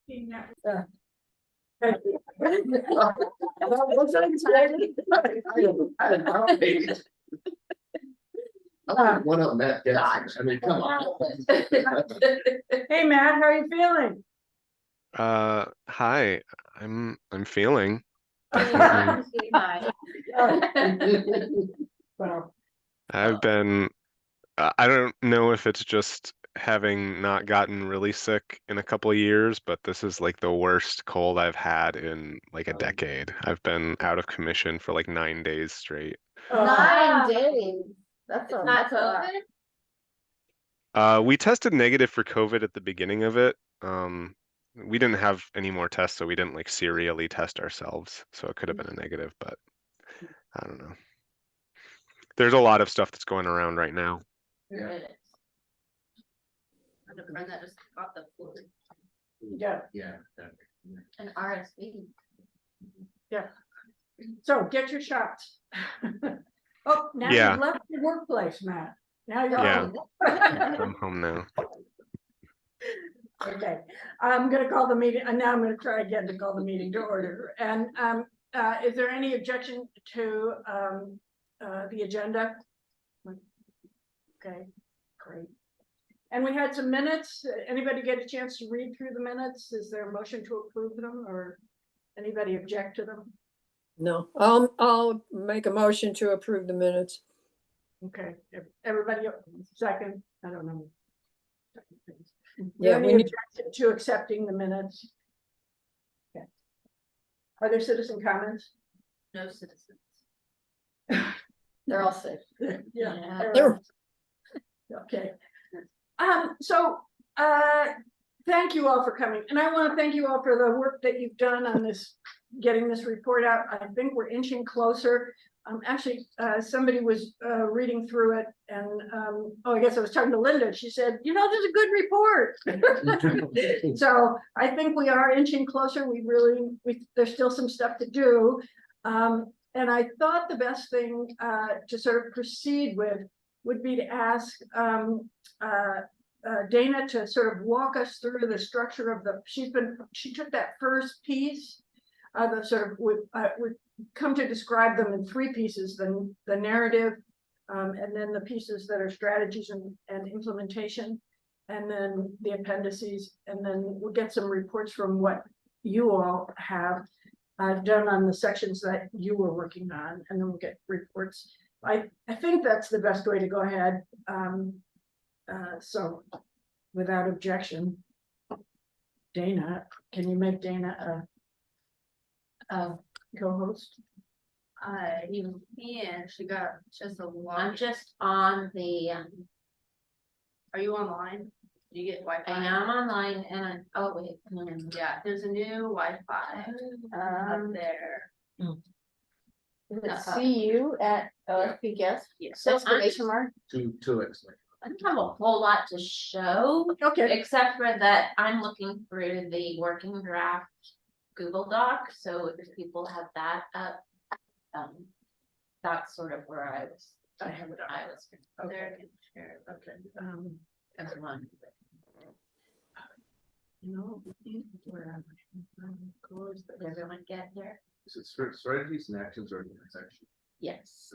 One of Matt gets. I mean, come on. Hey Matt, how are you feeling? Hi. I'm feeling definitely. Well, I've been I don't know if it's just having not gotten really sick in a couple of years, but this is like the worst cold I've had in like a decade. I've been out of commission for like 9 days straight. 9 days. That's not COVID? We tested negative for COVID at the beginning of it. We didn't have any more tests, so we didn't like serially test ourselves. So it could have been a negative, but I don't know. There's a lot of stuff that's going around right now. Yeah. It is. I had a friend that just got the flu yeah. and RSV. So get your shots. Oh, now Yeah. you left the workplace, Matt. Now you're Yeah. home. I'm home now. Okay, I'm going to call the meeting, and now I'm going to try again to call the meeting to order. And is there any objection to the agenda? Okay, great. And we had some minutes. Anybody get a chance to read through the minutes? Is there a motion to approve them, or anybody object to them? No, I'll make a motion to approve the minutes. Okay, everybody second, I don't know. Yeah, Any we need- objection to accepting the minutes? Okay. Are there citizen comments? No citizens. They're all sick. Yeah. There- Okay. So thank you all for coming, and I want to thank you all for the work that you've done on this, getting this report out. I think we're inching closer. Actually, somebody was reading through it, and I guess I was talking to Linda. She said, "You know, this is a good report." So I think we are inching closer. There's still some stuff to do, and I thought the best thing to sort of proceed with would be to ask Dana to sort of walk us through the structure of the. She took that first piece, the sort of would come to describe them in 3 pieces: the narrative, and then the pieces that are strategies and implementation, and then the appendices, and then we'll get some reports from what you all have done on the sections that you were working on, and then we'll get reports. I think that's the best way to go ahead. So without objection, Dana, can you make Dana a co-host? You can. She got just a lot. I'm just on the. Are you online? Do you get Wi-Fi? I am online, and oh wait, yeah, there's a new Wi-Fi up there. Does it see you at OSP guest? Yes. Exclamation mark? Two excellent. I don't have a whole lot to show, Okay. except for that I'm looking through the working draft Google Doc. So if people have that up, that's sort of where I was. I have it on. I was there. Okay. As one. No, where am I? Did everyone get there? Is it strategies and actions or actions? Yes.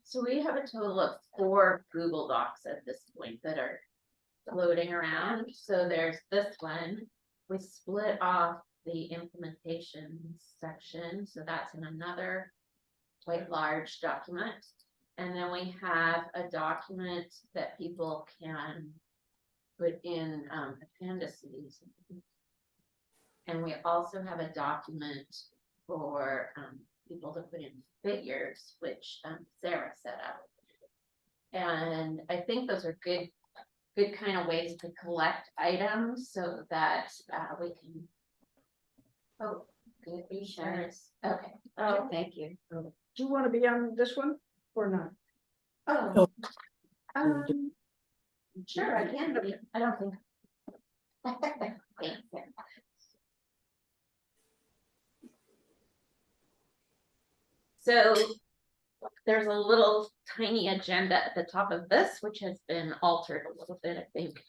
So we have a total of 4 Google Docs at this point that are floating around. So there's this one. We split off the implementation section. So that's in another quite large document. And then we have a document that people can put in appendices. And we also have a document for people to put in figures, which Sarah set up. And I think those are good kind of ways to collect items so that we can. Oh, good insurance. Okay. Oh, thank you. Do you want to be on this one or not? Oh. Sure, I can be. I don't think. Thanks. So there's a little tiny agenda at the top of this, which has been altered a little bit, I think.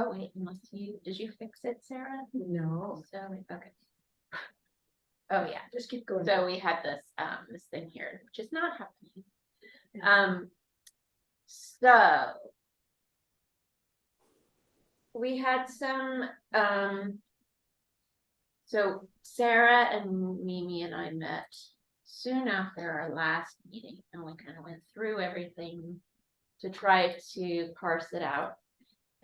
Oh, wait, did you fix it, Sarah? No, So, okay. Oh, yeah. just keep going. So we had this thing here, which is not happening. So we had some, so Sarah and Mimi and I met soon after our last meeting, and we kind of went through everything to try to parse it out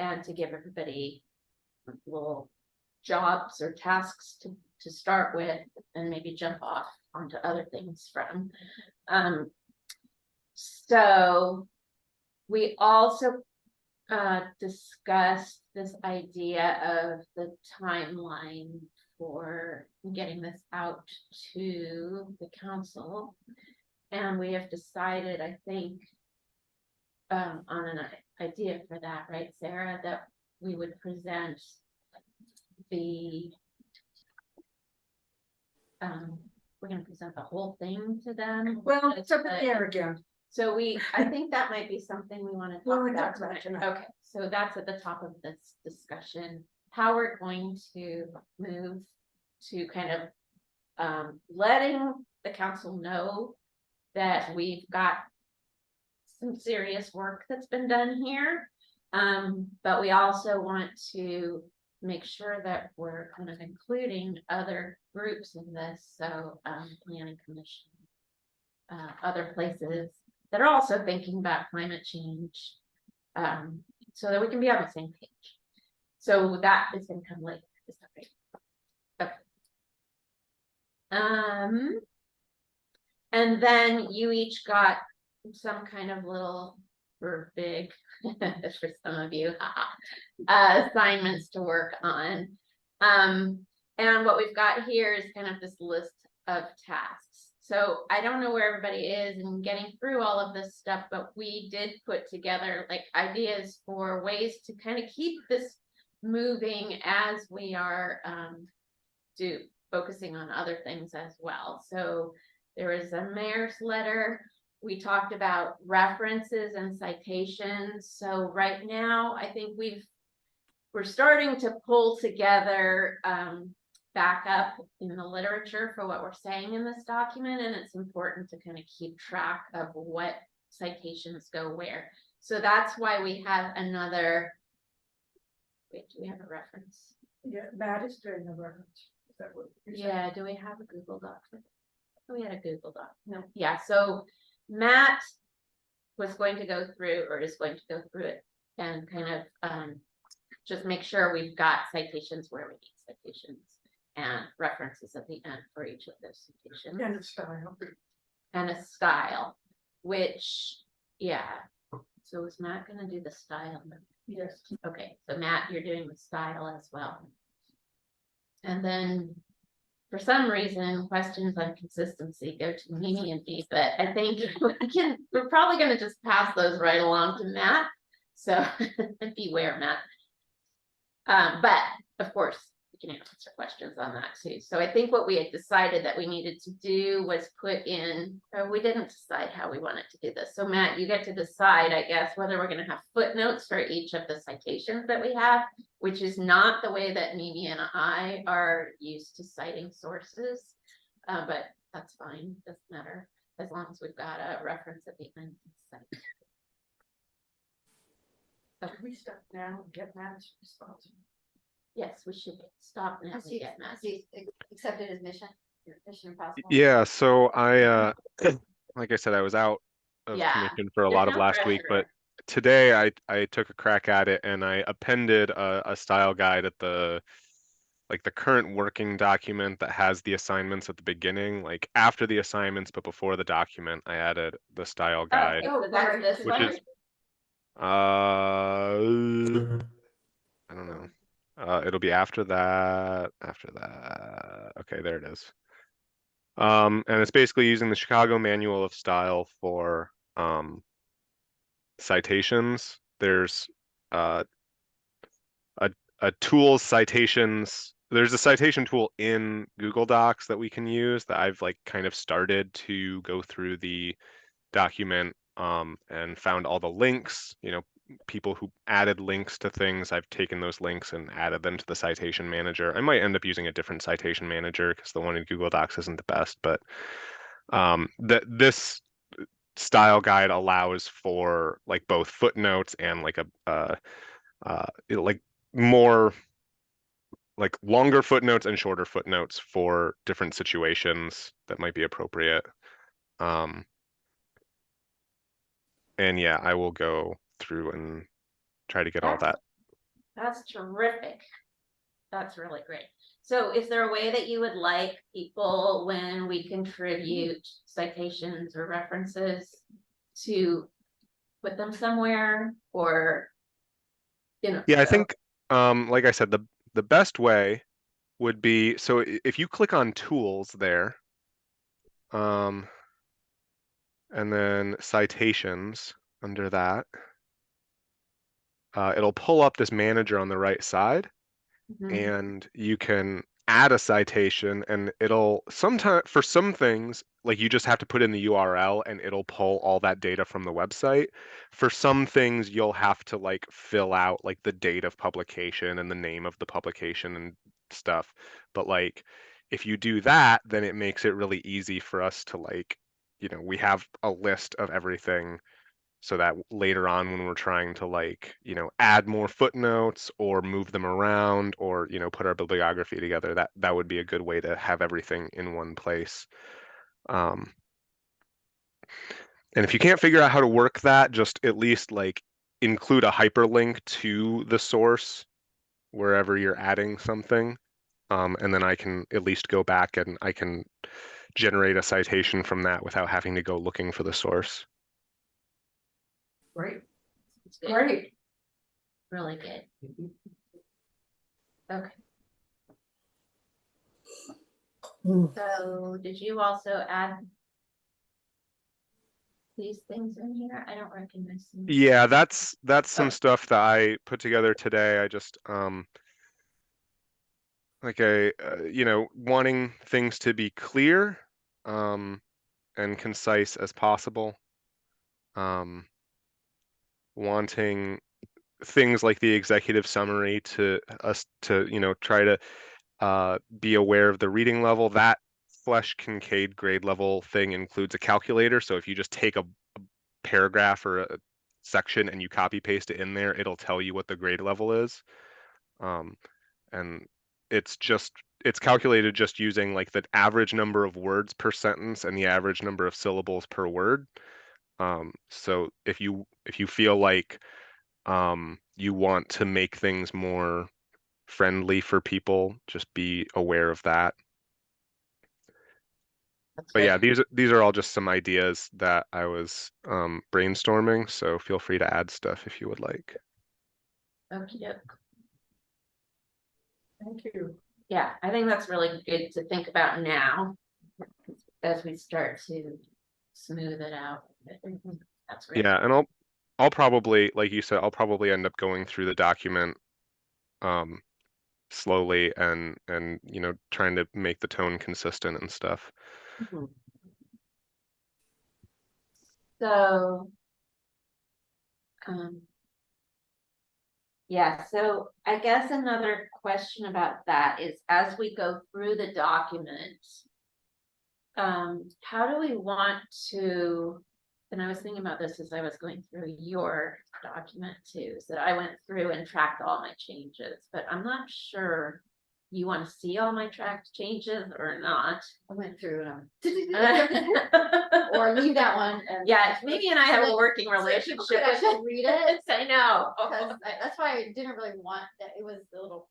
and to give everybody little jobs or tasks to start with, and maybe jump off onto other things from. So we also discussed this idea of the timeline for getting this out to the council. And we have decided, I think, on an idea for that, right, Sarah, that we would present the we're gonna present the whole thing to them. Well, it's up in the air again. So I think that might be something we want to Well, talk we about talked about tonight. tonight. Okay, so that's at the top of this discussion, how we're going to move to kind of letting the council know that we've got some serious work that's been done here. But we also want to make sure that we're kind of including other groups in this, so planning commission, other places that are also thinking about climate change, so that we can be on the same page. So that is going to come later. Is that right? Okay. And then you each got some kind of little or big for some of you assignments to work on. And what we've got here is kind of this list of tasks. So I don't know where everybody is in getting through all of this stuff, but we did put together like ideas for ways to kind of keep this moving as we are focusing on other things as well. So there is a mayor's letter. We talked about references and citations. So right now, I think we're starting to pull together backup in the literature for what we're saying in this document, and it's important to kind of keep track of what citations go where. So that's why we have another. Wait, do we have a reference? Yeah, Matt is doing the reference. Is that what you're saying? Yeah, do we have a Google Doc? We had a Google Doc. No. Yeah, so Matt was going to go through, or is going to go through it and kind of just make sure we've got citations where we need citations and references at the end for each of those citations. And a style. And a style, which, yeah. So is Matt gonna do the style? Yes. Okay, so Matt, you're doing the style as well. And then for some reason, questions on consistency go to me and me, but I think we're probably gonna just pass those right along to Matt. So beware, Matt. But of course, we can answer questions on that too. So I think what we had decided that we needed to do was put in, or we didn't decide how we wanted to do this. So Matt, you get to decide, I guess, whether we're going to have footnotes for each of the citations that we have, which is not the way that Mimi and I are used to citing sources. But that's fine, doesn't matter, as long as we've got a reference at the end. Can we stop now and get Matt's response? Yes, we should stop now. Has and he get Matt. accepted his mission? Mission impossible? Yeah, so I like I said, I was out of Yeah, commission for a there's lot of no last week, but pressure. today I took a crack at it and I appended a style guide at the current working document that has the assignments at the beginning, like after the assignments but before the document. I added the style guide, Okay, so that's this which one. is I don't know. It'll be after that. Okay, there it is. And it's basically using the Chicago Manual of Style for citations. There's a tool citations. There's a citation tool in Google Docs that we can use that I've like kind of started to go through the document and found all the links, people who added links to things, I've taken those links and added them to the citation manager. I might end up using a different citation manager because the one in Google Docs isn't the best, but this style guide allows for like both footnotes and like like more like longer footnotes and shorter footnotes for different situations that might be appropriate. And yeah, I will go through and try to get all that. That's terrific. That's really great. So is there a way that you would like people, when we contribute citations or references, to put them somewhere, or, you know? Yeah, I think, like I said, the best way would be, so if you click on tools there, and then citations under that, it'll pull up this manager on the right side, and you can add a citation, and it'll sometimes, for some things, like you just have to put in the URL and it'll pull all that data from the website. For some things, you'll have to like fill out like the date of publication and the name of the publication and stuff. But like if you do that, then it makes it really easy for us to like, we have a list of everything, so that later on when we're trying to like, add more footnotes or move them around or, put our bibliography together, that would be a good way to have everything in one place. And if you can't figure out how to work that, just at least like include a hyperlink to the source wherever you're adding something. And then I can at least go back and I can generate a citation from that without having to go looking for the source. Great, It's good. great. Really good. Okay. So did you also add these things in here? I don't recognize them. Yeah, that's some stuff that I put together today. I just like wanting things to be clear and concise as possible. Wanting things like the executive summary to us to try to be aware of the reading level. That Flesch Kincaid grade level thing includes a calculator, so if you just take a paragraph or a section and you copy paste it in there, it'll tell you what the grade level is. And it's calculated just using like the average number of words per sentence and the average number of syllables per word. So if you feel like you want to make things more friendly for people, just be aware of that. But yeah, these are all just some ideas that I was brainstorming, so feel free to add stuff if you would like. Okay. Thank you. Yeah, I think that's really good to think about now as we start to smooth it out. That's great. Yeah, and I'll probably, like you said, I'll probably end up going through the document slowly and trying to make the tone consistent and stuff. So, yeah, so I guess another question about that is, as we go through the document, how do we want to, and I was thinking about this as I was going through your document too, so I went through and tracked all my changes, but I'm not sure you want to see all my tracked changes or not. I went through and or leave that one. And yeah, maybe and I have a working relationship could with actually it. read it. I know. Because that's why I didn't really want that. It was a little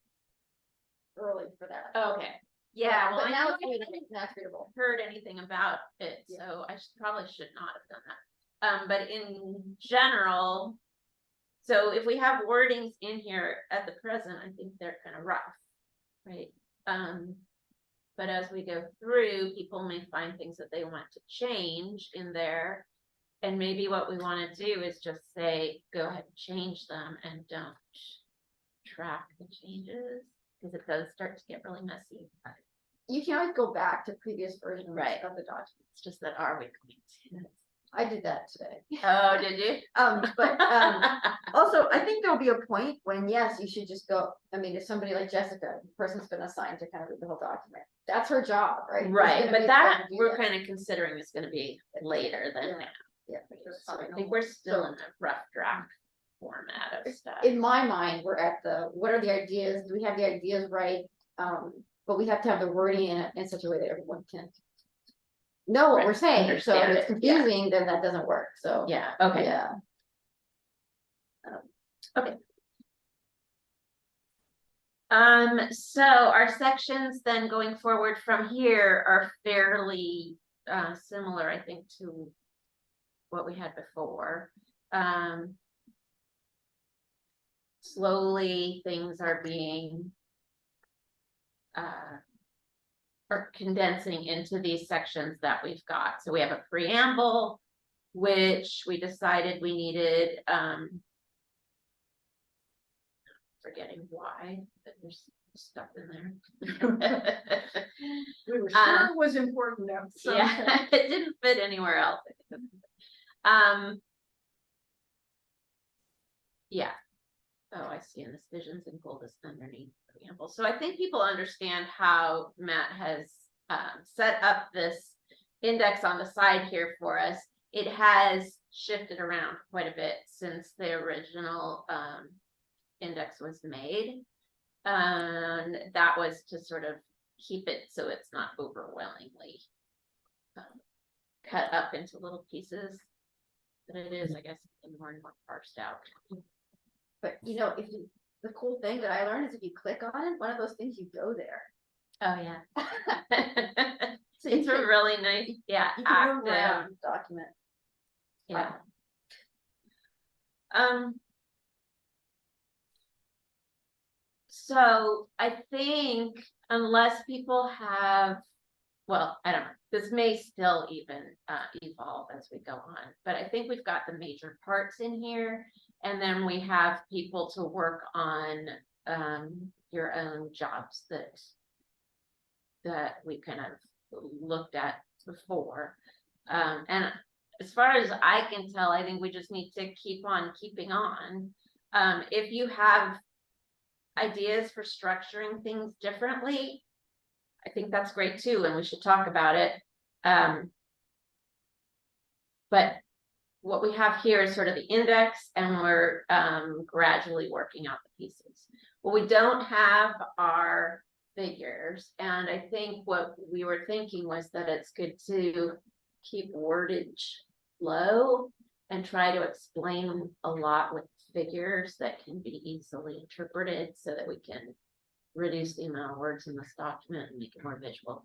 early for that. Okay. Yeah, well, but I now know it's readable. Now it's readable. heard anything about it, Yeah. so I probably should not have done that. But in general, so if we have wordings in here at the present, I think they're kind of rough, right? But as we go through, people may find things that they want to change in there. And maybe what we want to do is just say, go ahead and change them and don't track the changes, because it does start to get really messy. You can always go back to previous versions Right. of the document. It's just that, are we going to? I did that today. Oh, did you? But, also, I think there'll be a point when, yes, you should just go, I mean, if somebody like Jessica, the person's been assigned to kind of read the whole document, that's her job, right? There's Right, gonna but be that, time to do we're that. kind of considering is gonna be later than Yeah. now. Yeah. So I think we're still in a rough draft format of stuff. In my mind, we're at the, what are the ideas? Do we have the ideas right? But we have to have the wording in such a way that everyone can know what we're saying. So if Understand it's it, yeah. confusing, then that doesn't work. So, Yeah, okay. yeah. So our sections then going forward from here are fairly similar, I think, to what we had before. Slowly, things are being are condensing into these sections that we've got. So we have a preamble, which we decided we needed, forgetting why, but there's stuff in there. We were sure it was important. Yeah, it didn't fit anywhere else. Yeah. Oh, I see. And this visions and gold is underneath the preamble. So I think people understand how Matt has set up this index on the side here for us. It has shifted around quite a bit since the original index was made. And that was to sort of keep it so it's not overwhelmingly cut up into little pieces. But it is, I guess, more and more parsed out. But you know, the cool thing that I learned is if you click on it, one of those things, you go there. Oh, yeah. So you It's a can- really nice, yeah, You can move active, around the document. yeah. So I think unless people have, well, I don't know, this may still even evolve as we go on, but I think we've got the major parts in here. And then we have people to work on your own jobs that we kind of looked at before. And as far as I can tell, I think we just need to keep on keeping on. If you have ideas for structuring things differently, I think that's great too, and we should talk about it. But what we have here is sort of the index, and we're gradually working out the pieces. What we don't have are figures, and I think what we were thinking was that it's good to keep wordage low and try to explain a lot with figures that can be easily interpreted so that we can reduce the amount of words in this document and make it more visual.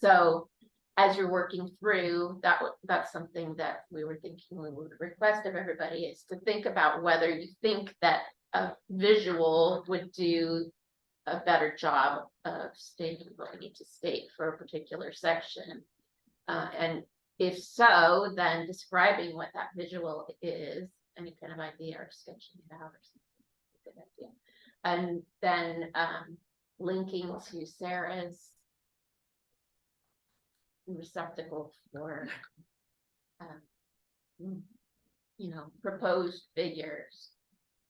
So as you're working through that, that's something that we were thinking we would request of everybody, is to think about whether you think that a visual would do a better job of stating what we need to state for a particular section. And if so, then describing what that visual is, any kind of idea, or sketching it out or something. Good idea. And then linking to Sarah's receptacle for you know, proposed figures,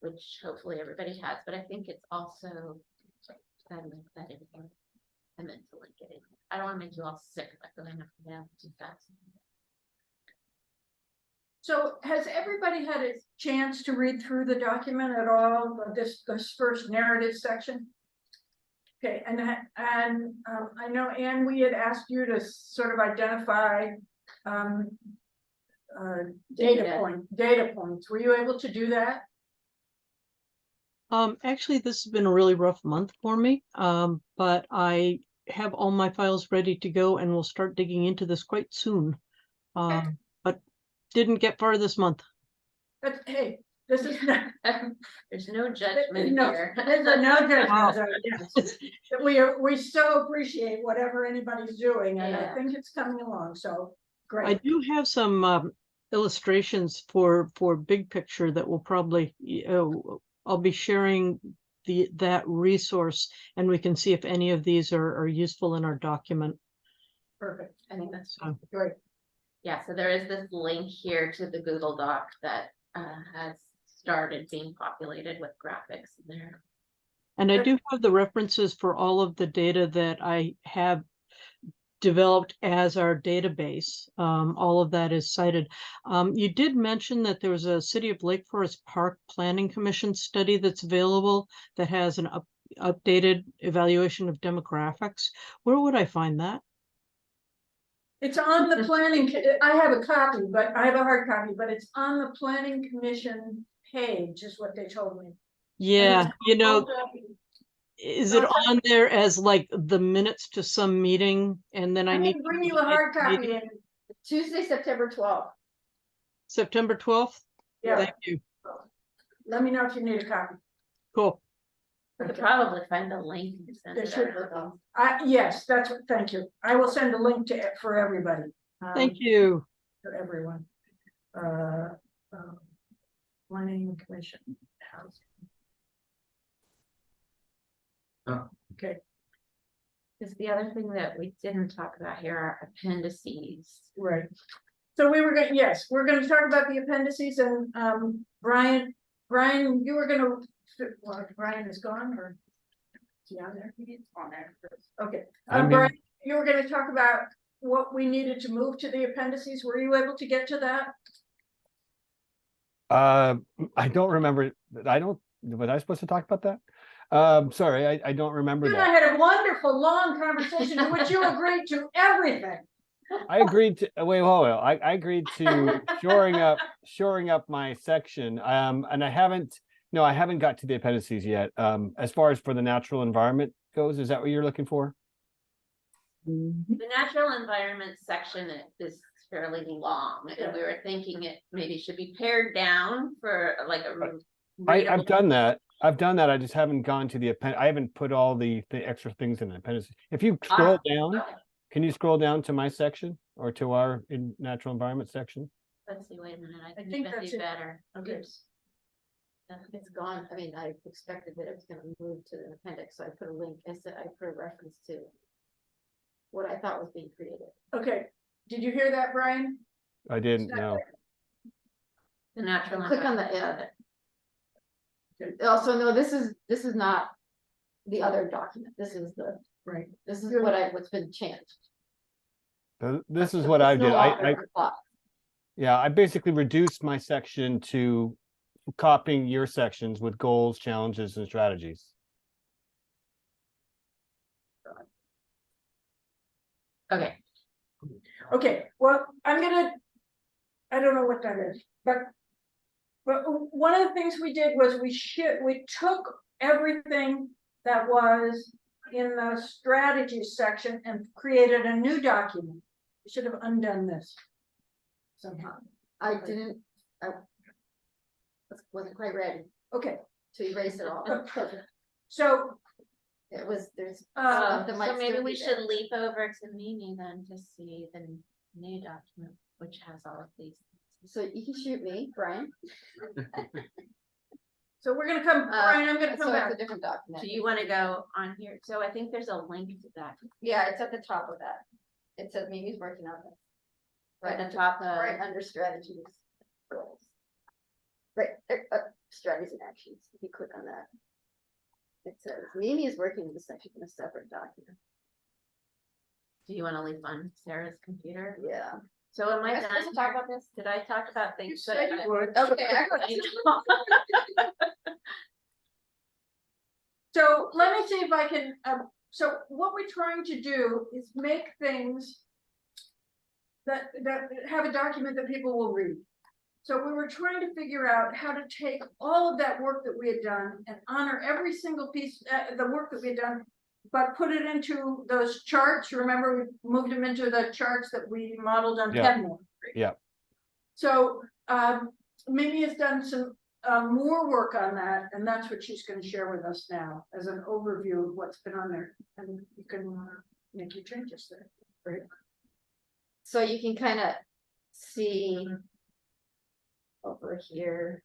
which hopefully everybody has, but I think it's also I meant to link it in. I don't want to make you all sick by going up and down too fast. So has everybody had a chance to read through the document at all, this first narrative section? Okay, and I know, Anne, we had asked you to sort of identify data points. Were you able to do that? Actually, this has been a really rough month for me, but I have all my files ready to go and we'll start digging into this quite soon. But didn't get far this month. But hey, this is not. There's no judgment No, here. there's no judgment. Wow. Yes. We so appreciate whatever anybody's doing, and I Yeah. think it's coming along, so I great. do have some illustrations for big picture that will probably, I'll be sharing that resource, and we can see if any of these are useful in our document. Perfect. I think that's So, Great. Yeah, so there is this link here to the Google Doc that has started being populated with graphics in there. And I do have the references for all of the data that I have developed as our database. All of that is cited. You did mention that there was a City of Lake Forest Park Planning Commission study that's available that has an updated evaluation of demographics. Where would I find that? It's on the planning, I have a copy, but I have a hard copy, but it's on the planning commission page is what they told me. Yeah, you know, is it Okay. on there as like the minutes to some meeting and then I I need can to bring you a invite hard the copy meeting? in, Tuesday, September 12th. September 12th? yeah, Thank you. let me know if you need a copy. Cool. I could probably find a link and send They it should out. yes, that's what, thank you. I will send a link to it for everybody. Thank you. For everyone. Planning commission. Oh. Okay, Because the other thing that we didn't talk about here are appendices. right. So we were going, yes, we're gonna talk about the appendices and Brian, you were gonna, well, Brian is gone or? Is he on there? He's on there. Okay, Brian, you were gonna talk about what we needed to move to the appendices. Were you able to get to that? I don't remember. Was I supposed to talk about that? Sorry, I don't remember You and I that. had a wonderful, long conversation in which you agreed to everything. I agreed to, wait, hold on. I agreed to shoring up my section. And I haven't got to the appendices yet. As far as for the natural environment goes, is that what you're looking for? The natural environment section is fairly long, and we were thinking it maybe should be pared down for like a. I've done that. I just haven't gone to the I haven't put all the extra things in the appendices. If you scroll down, can you scroll down to my section or to our natural environment section? Let's see, wait a minute, I think think that's that's it. better. Okay. Oops. It's gone. I mean, I expected that it was gonna move to the appendix, so I put a link, I put a reference to what I thought was being created. Okay, did you hear that, Brian? I didn't know. The natural. Click on the, environment. also, no, this is not the other document. This is Right. this is what's been changed. This is what I It's no did. longer a lot. Yeah, I basically reduced my section to copying your sections with goals, challenges, and strategies. Okay, Okay, well, I don't know what that is, but one of the things we did was we took everything that was in the strategies section and created a new document. We should have undone this somehow. I wasn't quite ready Okay, to erase it all. so There's Uh, might so maybe still we be should there. leap over to Mimi then to see the new document, which has all of these. So you can shoot me, Brian. so we're gonna come, Brian, I'm gonna So come it's back. a different document. Do you want to go on here? So I think there's a link to that. Yeah, it's at the top of that. It says Mimi's working on it. Right at the top of. Right under strategies. Goals. Right, strategies and actions. If you click on that. It says Mimi is working in this section in a separate document. Do you want to leave on Sarah's computer? Yeah. So am I Am I supposed done? to talk about this? Did I talk about things? You said you would. Okay. So let me see if I can, so what we're trying to do is make things that have a document that people will read. So we were trying to figure out how to take all of that work that we had done and honor every single piece, the work that we had done, but put it into those charts. Remember, we moved them into the charts that we modeled on Yeah. Kenmore. Yeah. So Mimi has done some more work on that, and that's what she's going to share with us now as an overview of what's been on there, and you can make your changes there. Right? So you can kind of see over here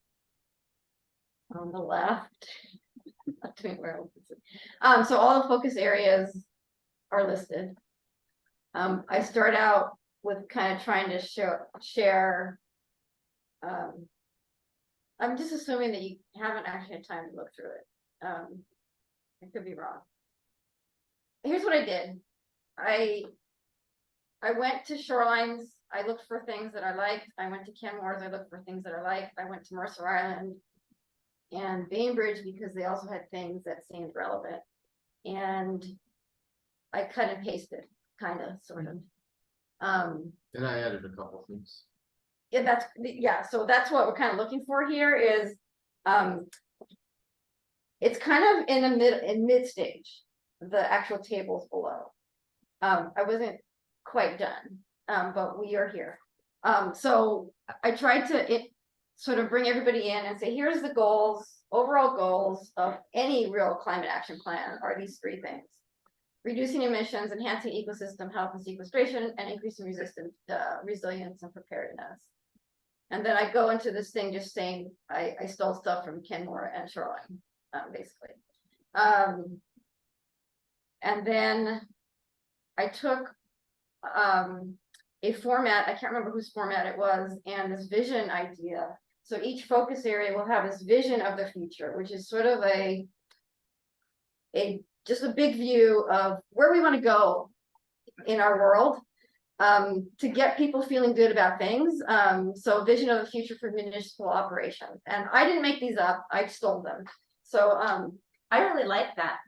on the left. Not doing where so all the focus areas are listed. I start out with kind of trying to share. I'm just assuming that you haven't actually had time to look through it. I could be wrong. Here's what I did. I went to Shorelines. I looked for things that I liked. I went to Kenmore's. I looked for things that I liked. I went to Mercer Island and Bainbridge because they also had things that seemed relevant. And I cut and pasted, kind of, sort of. And I added a couple things. Yeah, so that's what we're kind of looking for here is, it's kind of in mid stage, the actual tables below. I wasn't quite done, but we are here. So I tried to sort of bring everybody in and say, here's the goals, overall goals of any real climate action plan are these three things: reducing emissions, enhancing ecosystem health and sequestration, and increasing resilience and preparedness. And then I go into this thing just saying I stole stuff from Kenmore and Shoreline, basically. And then I took a format, I can't remember whose format it was, and this vision idea. So each focus area will have this vision of the future, which is sort of just a big view of where we want to go in our world, to get people feeling good about things. So vision of the future for municipal operations. And I didn't make these up, I stole them. So I really like that.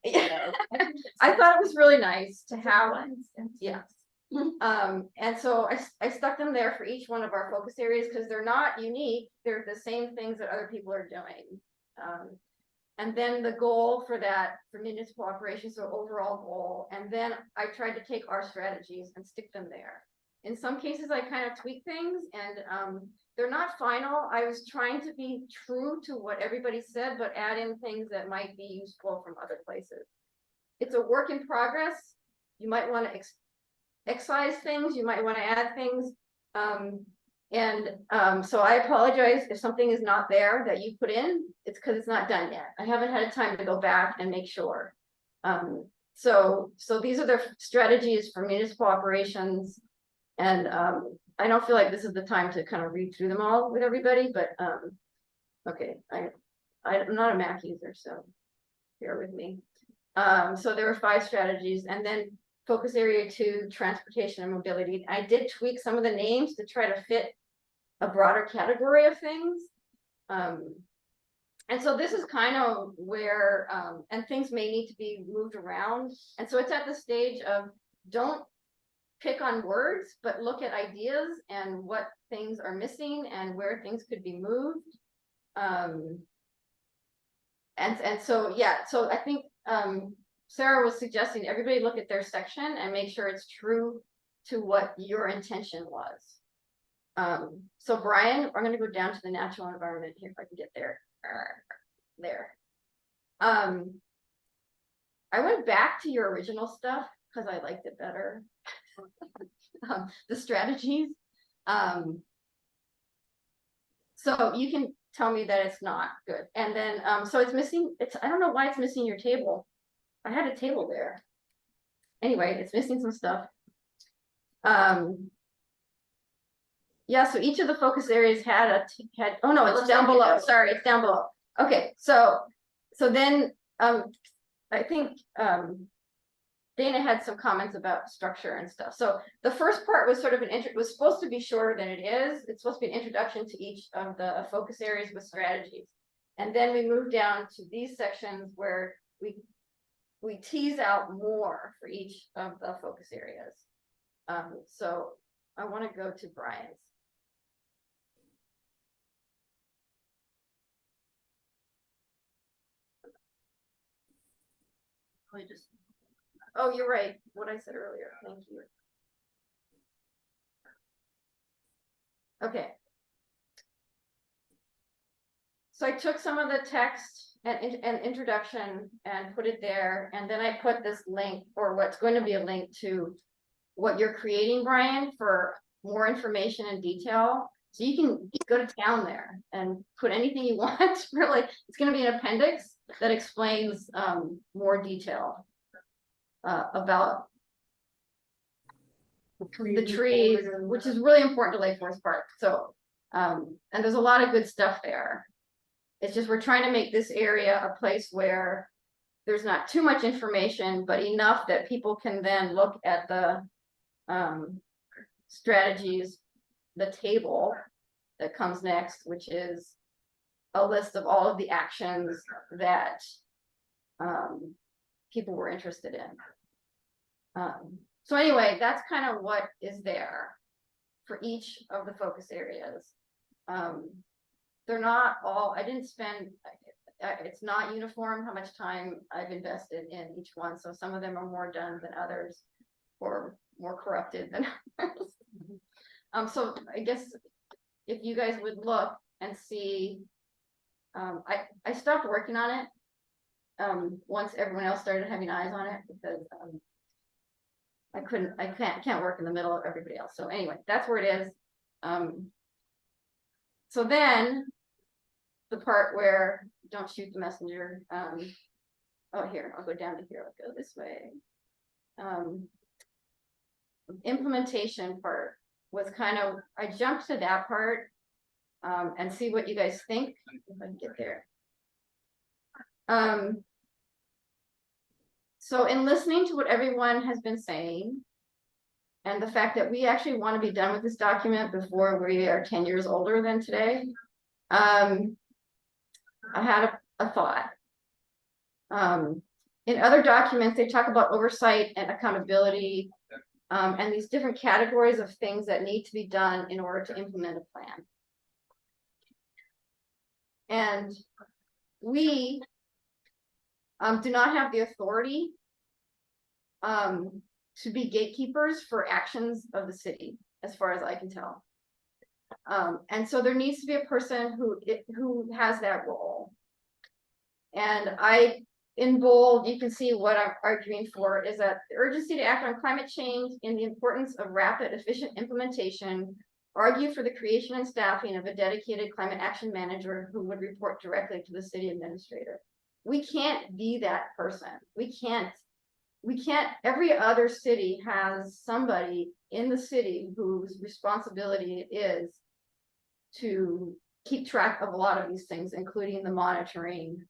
I thought it was really nice to have one. Yeah. And so I stuck them there for each one of our focus areas because they're not unique. They're the same things that other people are doing. And then the goal for that, for municipal operations, so overall goal. And then I tried to take our strategies and stick them there. In some cases, I kind of tweak things and they're not final. I was trying to be true to what everybody said, but add in things that might be useful from other places. It's a work in progress. You might want to excise things, you might want to add things. So I apologize if something is not there that you put in. It's because it's not done yet. I haven't had time to go back and make sure. So these are the strategies for municipal operations. And I don't feel like this is the time to kind of read through them all with everybody, but okay, I'm not a Mac user, so bear with me. So there were 5 strategies, and then focus area 2, transportation and mobility. I did tweak some of the names to try to fit a broader category of things. And so this is kind of where, and things may need to be moved around. And so it's at the stage of don't pick on words, but look at ideas and what things are missing and where things could be moved. And so, yeah, so I think Sarah was suggesting everybody look at their section and make sure it's true to what your intention was. So Brian, I'm going to go down to the natural environment here if I can get there. There. I went back to your original stuff because I liked it better. The strategies. So you can tell me that it's not good. And then so it's missing, I don't know why it's missing your table. I had a table there. Anyway, it's missing some stuff. Yeah, so each of the focus areas had oh no, it's down below. Sorry, it's down below. Okay, so then I think Dana had some comments about structure and stuff. So the first part was sort of was supposed to be shorter than it is. It's supposed to be an introduction to each of the focus areas with strategies. And then we moved down to these sections where we tease out more for each of the focus areas. So I want to go to Brian's. Oh, you're right. What I said earlier. Thank you. Okay. So I took some of the text and introduction and put it there, and then I put this link, or what's going to be a link to what you're creating, Brian, for more information and detail. So you can go to town there and put anything you want. Really, it's going to be an appendix that explains more detail about. the trees, which is really important to Lake Forest Park, so, and there's a lot of good stuff there. It's just we're trying to make this area a place where there's not too much information, but enough that people can then look at the strategies, the table that comes next, which is a list of all of the actions that people were interested in. So anyway, that's kind of what is there for each of the focus areas. They're not all, I didn't spend, it's not uniform how much time I've invested in each one. So some of them are more done than others, or more corrupted than others. So I guess if you guys would look and see, I stopped working on it once everyone else started having eyes on it, because I can't work in the middle of everybody else. So anyway, that's where it is. So then the part where don't shoot the messenger. Oh, here, I'll go down to here. I'll go this way. Implementation part was kind of, I jumped to that part and see what you guys think if I can get there. So in listening to what everyone has been saying, and the fact that we actually want to be done with this document before we are 10 years older than today, I had a thought. In other documents, they talk about oversight and accountability, and these different categories of things that need to be done in order to implement a plan. And we do not have the authority to be gatekeepers for actions of the city, as far as I can tell. And so there needs to be a person who has that role. And in bold, you can see what I'm arguing for is that the urgency to act on climate change and the importance of rapid, efficient implementation argue for the creation and staffing of a dedicated climate action manager who would report directly to the city administrator. We can't be that person. We can't, every other city has somebody in the city whose responsibility it is to keep track of a lot of these things, including the monitoring.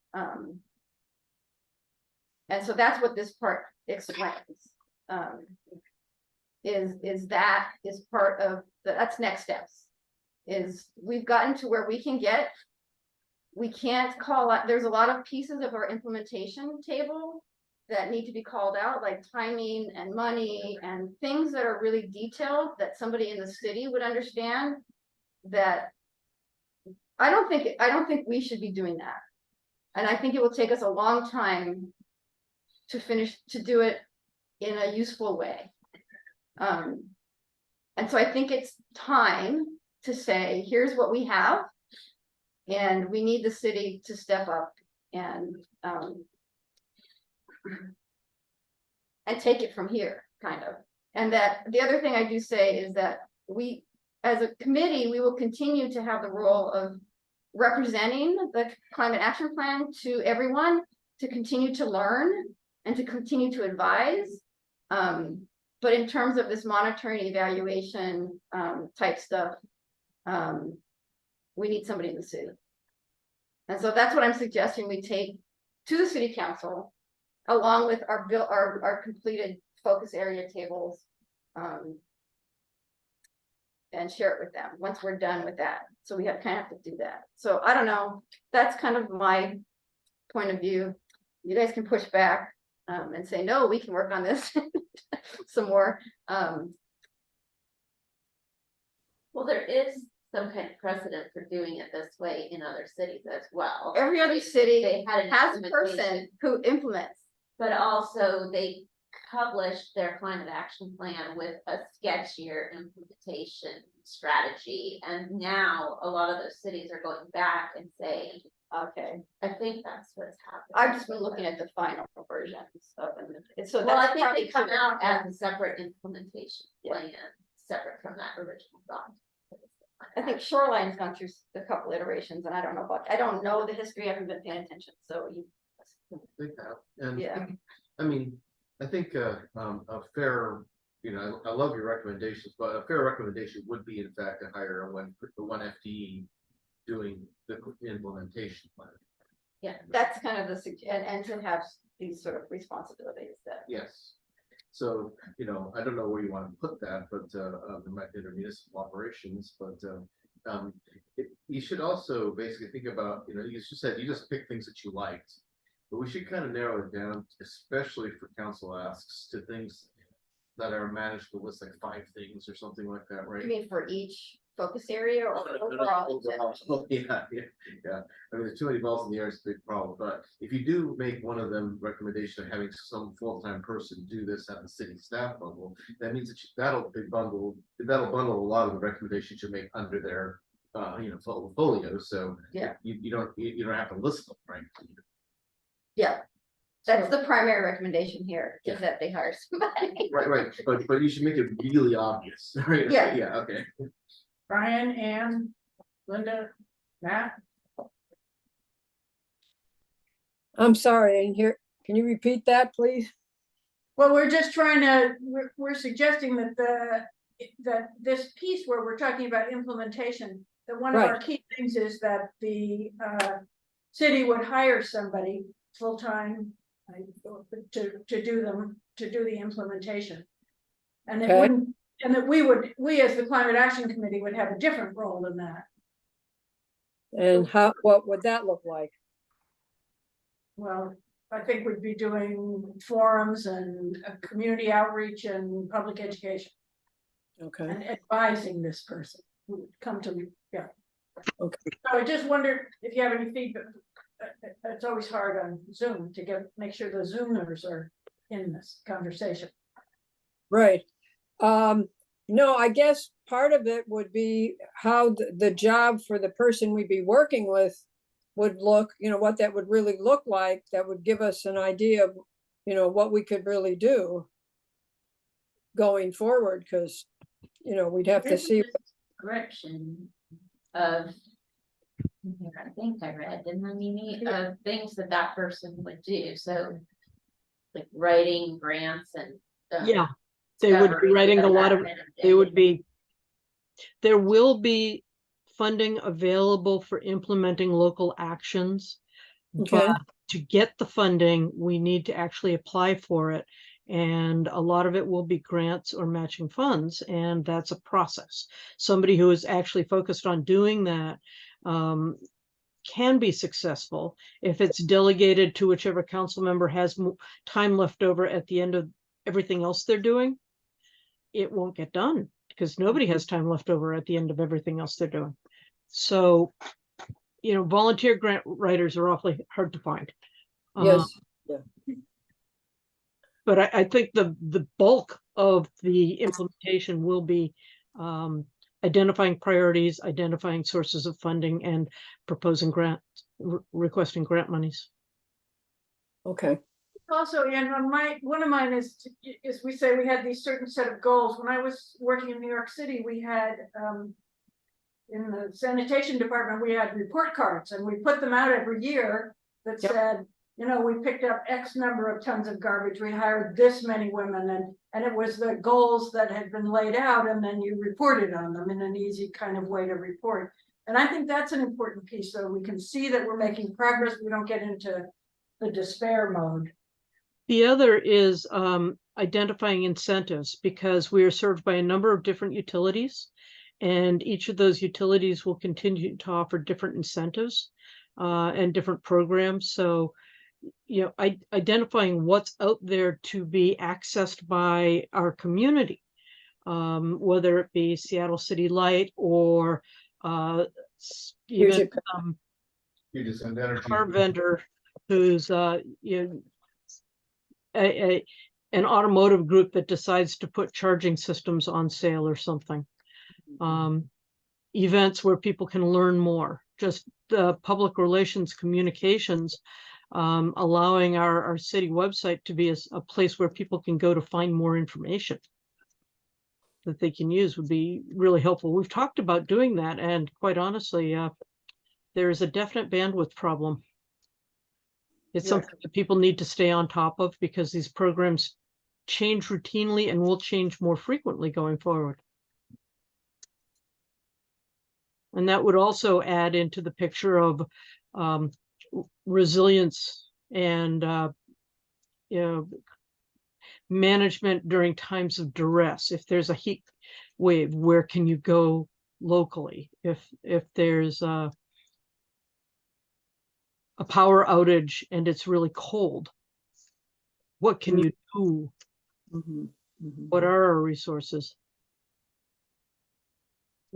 And so that's what this part explains. That is part of that's next steps. Is we've gotten to where we can't call out, there's a lot of pieces of our implementation table that need to be called out, like timing and money and things that are really detailed that somebody in the city would understand. That I don't think we should be doing that. And I think it will take us a long time to do it in a useful way. And so I think it's time to say, here's what we have, and we need the city to step up and take it from here, kind of. And that the other thing I do say is that we, as a committee, we will continue to have the role of representing the climate action plan to everyone, to continue to learn and to continue to advise. But in terms of this monitoring, evaluation type stuff, we need somebody in the city. And so that's what I'm suggesting we take to the city council, along with our completed focus area tables, and share it with them once we're done with that. So we kind of have to do that. So I don't know, that's kind of my point of view. You guys can push back and say, no, we can work on this some more. Well, there is some kind of precedent for doing it this way in other cities as well. Every other city They had an has a person implementation, who implements. but also they published their climate action plan with a sketchier implementation strategy. And now a lot of those cities are going back and saying, Okay, I think that's what's happening. I've just been looking at the final versions of them. So Well, I that's think probably they come true. out as a separate implementation Yeah. plan, separate from that original document. I think Shoreline's gone through a couple iterations, and I don't know the history. I haven't been paying attention. So They have, and yeah, I mean, I think a fair you know, I love your recommendations, but a fair recommendation would be in fact to hire the one FTE doing the implementation plan. Yeah, that's kind of the, and to have these sort of responsibilities that. Yes. So, you know, I don't know where you want to put that, but it might be the municipal operations, but you should also basically think about, you know, you just said you just pick things that you liked, but we should kind of narrow it down, especially for council asks, to things that are manageable, list like 5 things or something like that, right? You mean for each focus area or overall? Yeah. I mean, there's too many balls in the air, it's a big problem, but if you do make one of them recommendation of having some full-time person do this at the city staff level, that means that that'll bundle a lot of the recommendations you make under their you know, portfolio, so Yeah. you don't have to list them, right? Yeah, that's the primary recommendation here, Yeah. is that they hire somebody. Right, but you should make it really obvious, right? Yeah. Okay. Brian, Ann, Linda, Matt? I'm sorry, I didn't hear, can you repeat that, please? Well, we're just trying to, we're suggesting that that this piece where we're talking about implementation, that one of our Right. key things is that the city would hire somebody full-time to do the implementation. And it Okay. wouldn't, and that we as the Climate Action Committee would have a different role in that. And what would that look like? Well, I think we'd be doing forums and community outreach and public education Okay, and advising this person who would come to me, yeah. okay, So I just wondered if you have any feedback. It's always hard on Zoom to make sure the Zoomers are in this conversation. right. No, I guess part of it would be how the job for the person we'd be working with would look, you know, what that would really look like. That would give us an idea of, you know, what we could really do going forward, because, you know, we'd have to There's a see. description of, I think I read, didn't I, Mimi, of things that person would do, so like writing grants and. Yeah, they would be writing a lot of, they would be, there will be funding available for implementing local actions. Okay. But to get the funding, we need to actually apply for it. And a lot of it will be grants or matching funds, and that's a process. Somebody who is actually focused on doing that can be successful if it's delegated to whichever council member has time left over at the end of everything else they're doing. It won't get done because nobody has time left over at the end of everything else they're doing. So, you know, volunteer grant writers are awfully hard to find. Yes. But I think the bulk of the implementation will be identifying priorities, identifying sources of funding, and proposing requesting grant monies. Okay. Also, and on one of mine is we say we had these certain set of goals. When I was working in New York City, we had in the sanitation department, we had report cards, and we put them out every year that said, you know, we picked up X number of tons of garbage, we hired this many women, and it was the goals that had been laid out, and then you reported on them in an easy kind of way to report. And I think that's an important piece, so we can see that we're making progress. We don't get into the despair mode. The other is identifying incentives, because we are served by a number of different utilities, and each of those utilities will continue to offer different incentives and different programs. So, you know, identifying what's out there to be accessed by our community, whether it be Seattle City Light or even car vendor who's you know, an automotive group that decides to put charging systems on sale or something. Events where people can learn more, just the public relations communications, allowing our city website to be a place where people can go to find more information that they can use would be really helpful. We've talked about doing that, and quite honestly, there is a definite bandwidth problem. It's something that people need to stay on top of, because these programs change routinely and will change more frequently going forward. And that would also add into the picture of resilience and you know, management during times of duress. If there's a heat wave, where can you go locally? If there's a power outage and it's really cold, what can you do? What are our resources?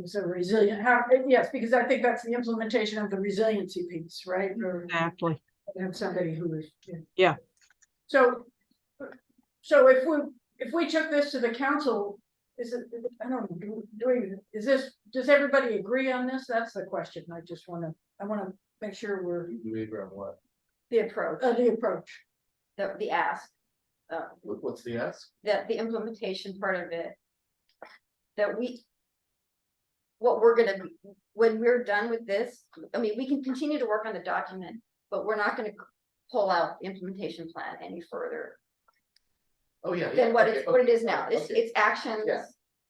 So resilient, yes, because I think that's the implementation of the resiliency piece, right? Or Exactly. have somebody who is. Yeah. So if we took this to the council, is it, I don't know, does everybody agree on this? That's the question. I wanna make sure we're. You agree on what? The approach, The approach. the ask, What's the ask? that the implementation part of it. What we're gonna, when we're done with this, I mean, we can continue to work on the document, but we're not gonna pull out the implementation plan any further Oh, yeah. than what okay, it's, what it okay, is now. okay. It's actions, Yeah.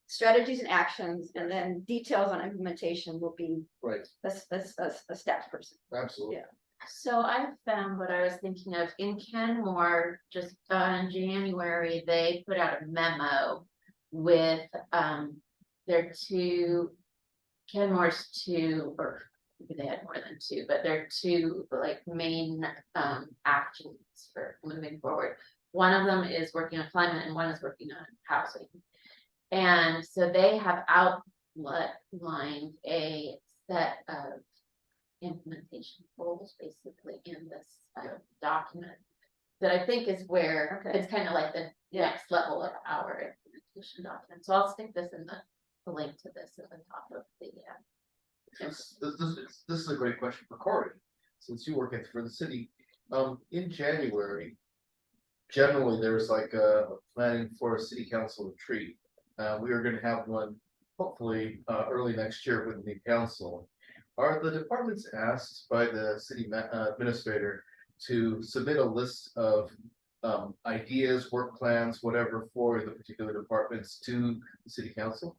strategies and actions, and then details on implementation will be Right, a staff person. absolutely. Yeah. So I found what I was thinking of in Kenmore, just in January, they put out a memo with their Kenmore's two, or maybe they had more than two, but they're two like main actions for moving forward. One of them is working on climate and one is working on housing. And so they have outlined a set of implementation goals basically in this document that I think is where it's kind of like the next level of our implementation document. So I'll stick this in the link to this at the top of the This is a great question for Corey, since you work for the city. In January, generally there's like a planning for a city council retreat. We are going to have one hopefully early next year with the council. Are the departments asked by the city administrator to submit a list of ideas, work plans, whatever, for the particular departments to the city council?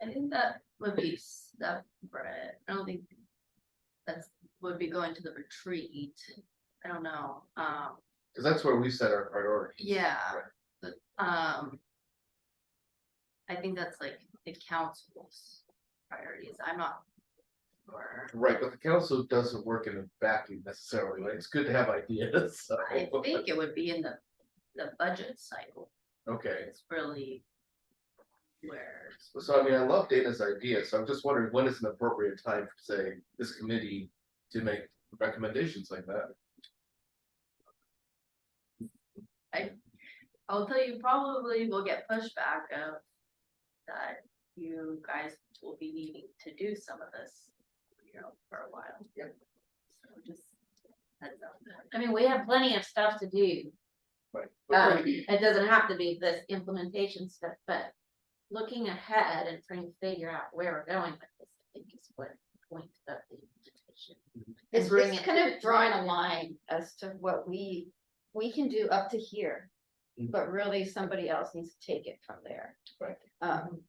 I think that would be separate. I don't think would be going to the retreat. I don't know. Because that's where we set our priorities. Yeah. Right. But, I think that's like the council's priorities. I'm not sure. Right, but the council doesn't work in a vacuum necessarily, right? It's good to have ideas. So. I think it would be in the budget cycle. Okay, It's really where. so I mean, I love Dana's idea, so I'm just wondering when is an appropriate time for, say, this committee to make recommendations like that? I'll tell you, probably will get pushback of that you guys will be needing to do some of this, for a while. Yep. So just heads up. I mean, we have plenty of stuff to do. Right. It doesn't have to be this implementation stuff, but looking ahead and trying to figure out where we're going with this, I think is what the point of the implementation. It's bring it kind to of the drawing a table. line as to what we can do up to here. Mhm. But really somebody else needs to take it from there. Right. And-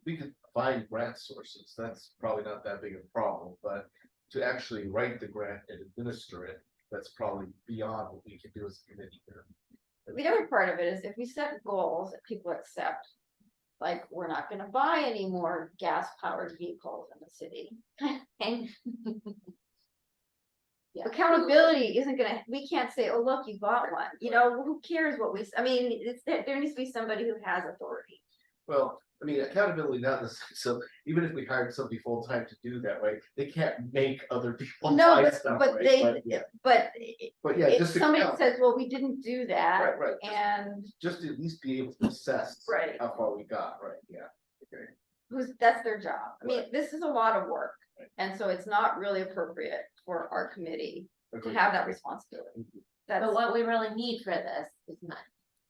we could find grant sources, that's probably not that big a problem, but to actually write the grant and administer it, that's probably beyond what we can do as a committee here. The other part of it is if we set goals that people accept, like we're not gonna buy any more gas powered vehicles in the city. And Yeah. accountability isn't gonna, we can't say, oh, look, you bought one, who cares what I mean, there needs to be somebody who has authority. Well, I mean, accountability, not in the sense, so even if we hired somebody full-time to do that, right, they can't make other people No, buy but, stuff, but right? they, But, yeah, but but yeah, if just to somebody count, says, well, we didn't do that, right, right, and just to at least be able to assess Right. how far we got, right, yeah, okay. that's their job. I mean, Right. this is a lot of work. Right. And so it's not really appropriate for our committee to Agreed. have that responsibility. That's, But what we really need for this is money.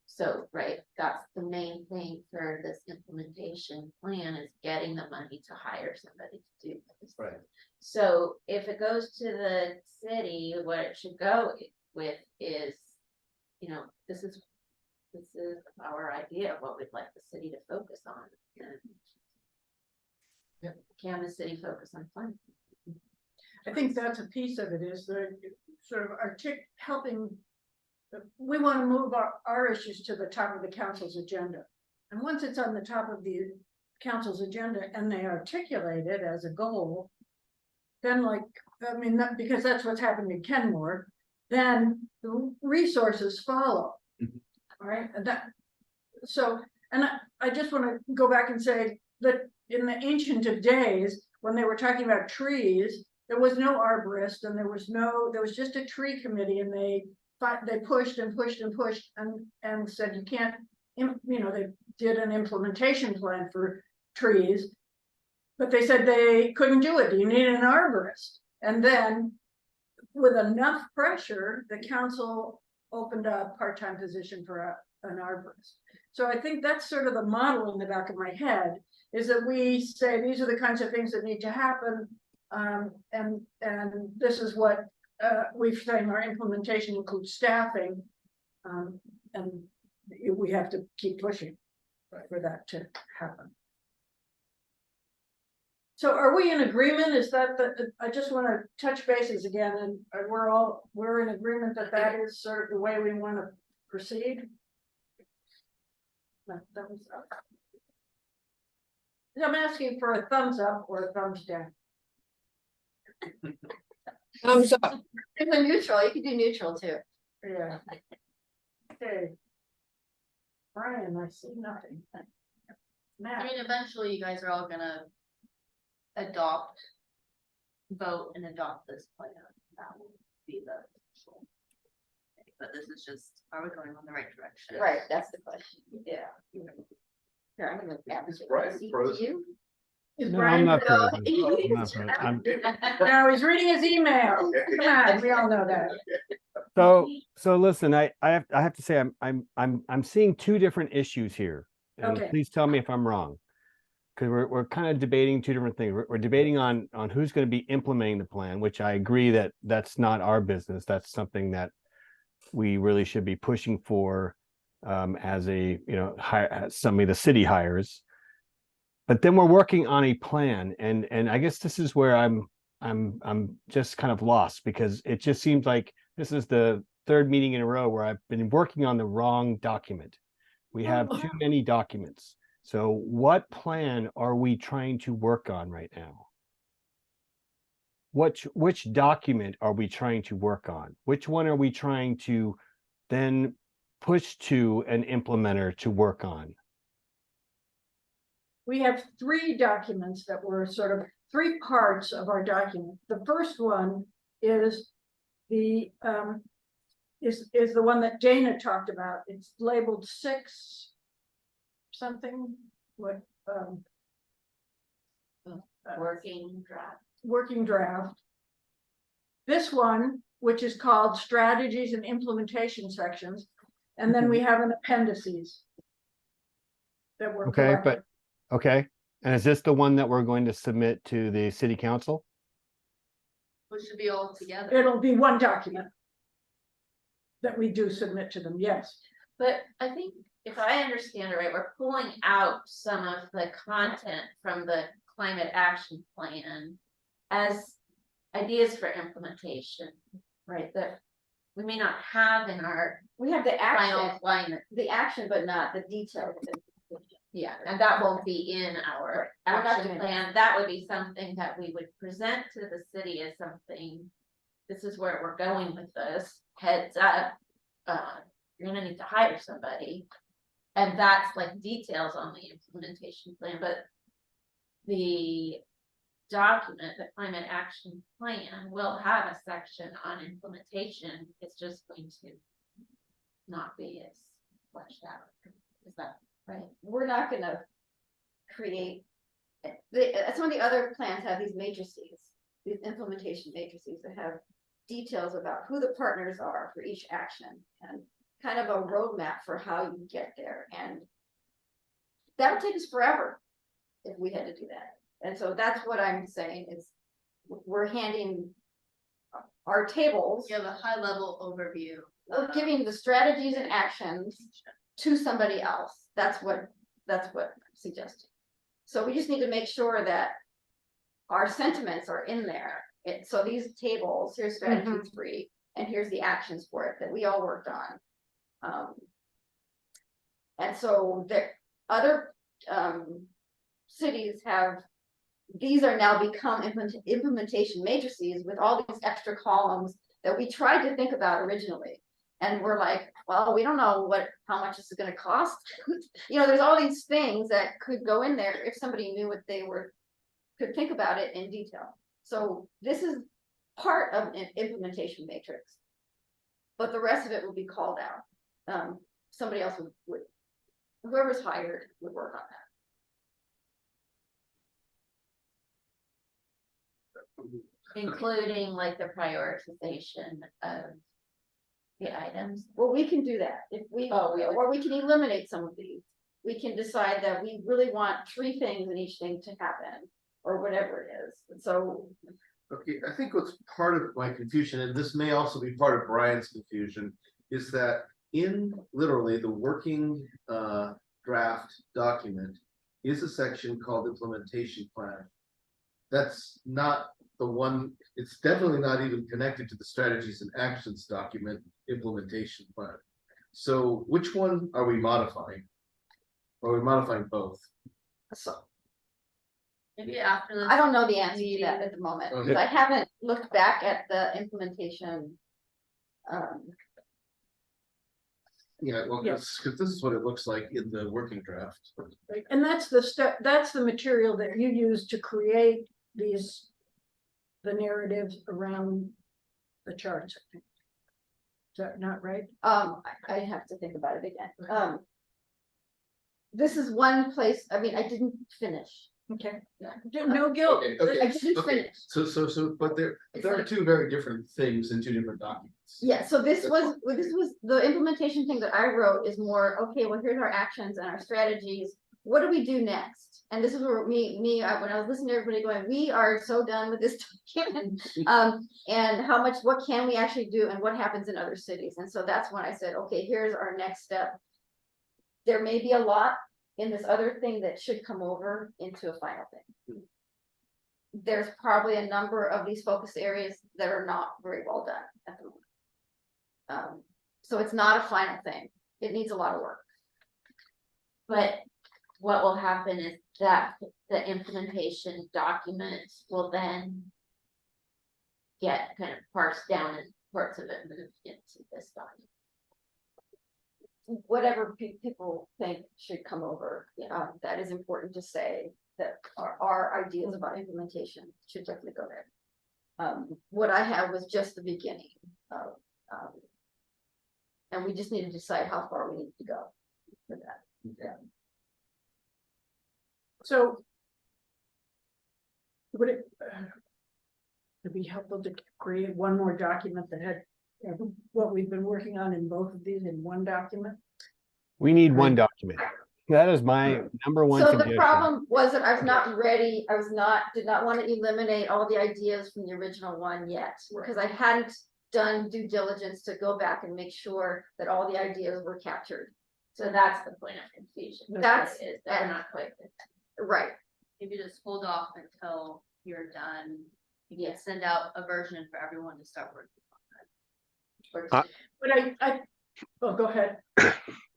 So, right, that's the main thing for this implementation plan is getting the money to hire somebody to do this. Right. So if it goes to the city, what it should go with is you know, this is our idea of what we'd like the city to focus on. And can the city focus on climate? I think that's a piece of it, is the sort of helping. We want to move our issues to the top of the council's agenda. And once it's on the top of the council's agenda and they articulate it as a goal, then because that's what's happened in Kenmore, then the resources follow. All right, and I just want to go back and say that in the ancient of days, when they were talking about trees, there was no arborist and there was just a tree committee, and they pushed and pushed and pushed and said you can't, they did an implementation plan for trees, but they said they couldn't do it. You need an arborist. And then with enough pressure, the council opened a part-time position for an arborist. So I think that's sort of the model in the back of my head, is that we say these are the kinds of things that need to happen, and this is what we've saying our implementation includes staffing, and we have to keep pushing for that to happen. So are we in agreement? Is that I just want to touch bases again, and we're in agreement that that is sort of the way we want to proceed? Thumbs up. I'm asking for a thumbs up or a thumbs down. Thumbs up. It's a neutral, you can do neutral too. Yeah. Okay. Brian, I see nothing. I Matt, mean, eventually you guys are all gonna vote and adopt this plan. That will be the. But this is just, are we going on the right direction? Right, that's the question, yeah. Here, I'm gonna add this. Brian frozen. You. is No, Brian? I'm not frozen? frozen. I'm not frozen. No, he's reading his email. Come on, we all know that. So listen, I have to say I'm seeing two different issues here. And Okay. please tell me if I'm wrong. Because we're kind of debating two different things. We're debating on who's going to be implementing the plan, which I agree that that's not our business. That's something that we really should be pushing for as somebody the city hires. But then we're working on a plan, and I guess this is where I'm just kind of lost, because it just seems like this is the third meeting in a row where I've been working on the wrong document. We have too many documents. So what plan are we trying to work on right now? Which document are we trying to work on? Which one are we trying to then push to an implementer to work on? We have three documents that were sort of three parts of our document. The first one is the one that Dana talked about. It's labeled 6 something. What working draft. This one, which is called strategies and implementation sections, and then we have an appendices that we're collecting. Okay, and is this the one that we're going to submit to the city council? We should be all together. It'll be one document that we do submit to them, yes. But I think if I understand it right, we're pulling out some of the content from the climate action plan as ideas for implementation, right? That we may not have in our We have the final action, climate. but not the detail. Yeah, and that won't be in our We're not action doing plan. That would be something that we would present to the city as something. This is where we're going with this, heads up. You're gonna need to hire somebody. And that's like details on the implementation plan, but the document, the climate action plan, will have a section on implementation. It's just going to not be as fleshed out. Is that right? We're not gonna create, some of the other plans have these matrices, these implementation matrices that have details about who the partners are for each action and kind of a roadmap for how you get there. And that would take us forever if we had to do that. And so that's what I'm saying is we're handing our tables. You have a high level overview we're giving the strategies and actions to somebody else. That's what I'm suggesting. So we just need to make sure that our sentiments are in there. So these tables, here's strategies 3, and here's the actions for it that we all worked on. And so the other cities have, these are now become implementation matrices with all these extra columns that we tried to think about originally. And we're like, well, we don't know how much this is going to cost. You know, there's all these things that could go in there if somebody knew what they could think about it in detail. So this is part of an implementation matrix, but the rest of it will be called out. Somebody else would whoever's hired would work on that. Including like the prioritization of the items. Well, we can do that if or we can eliminate some of these. We can decide that we really want 3 things in each thing to happen, or whatever it is. So, Okay, I think what's part of my confusion, and this may also be part of Brian's confusion, is that in literally the working draft document is a section called implementation plan. That's not the one, it's definitely not even connected to the strategies and actions document implementation plan. So which one are we modifying? Are we modifying both? so Maybe after this. I don't know the answer to that at the moment. Okay. I haven't looked back at the implementation. Yeah, well, because this is what it looks like in the working draft. Right, and that's the material that you use to create the narratives around the charts, I think. Is that not right? I have to think about it again. This is one place, I mean, I didn't finish. Okay. No guilt. Okay, I didn't finish. So, but there are 2 very different things in 2 different documents. Yeah, so this was the implementation thing that I wrote is more, okay, well, here's our actions and our strategies. What do we do next? And this is where when I was listening to everybody going, we are so done with this document. And what can we actually do and what happens in other cities? And so that's when I said, okay, here's our next step. There may be a lot in this other thing that should come over into a final thing. There's probably a number of these focus areas that are not very well done at the moment. So it's not a final thing. It needs a lot of work. But what will happen is that the implementation documents will then get kind of parsed down and parts of it moved into this document. Whatever people think should come over, that is important to say that our ideas about implementation should definitely go there. What I have was just the beginning of, and we just need to decide how far we need to go for that. Yeah. So would it be helpful to create one more document that had what we've been working on in both of these in one document? We need one document. That is my number one So suggestion. the problem was that I was not ready. Did not want to eliminate all the ideas from the original one yet, because I hadn't done due diligence to go back and make sure that all the ideas were captured. So that's the point of confusion. That's Is that we're not quite. right. Maybe just hold off until you're done. You can send out a version for everyone to start working on that. But oh, go ahead.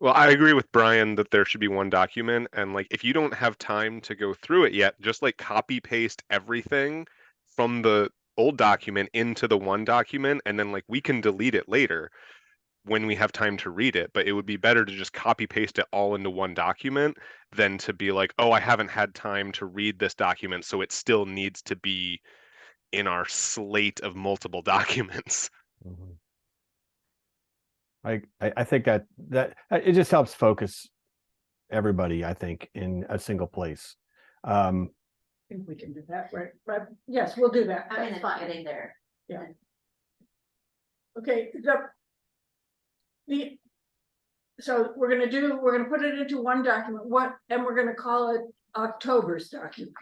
Well, I agree with Brian that there should be one document, and like if you don't have time to go through it yet, just like copy paste everything from the old document into the one document, and then like we can delete it later when we have time to read it, but it would be better to just copy paste it all into one document than to be like, oh, I haven't had time to read this document, so it still needs to be in our slate of multiple documents. Mhm. I think that it just helps focus everybody, I think, in a single place. I think we can do that, right? Right. Yes, we'll do that. I mean, That's it's fine. getting there. Okay, so we're gonna put it into one document, and we're gonna call it October's document.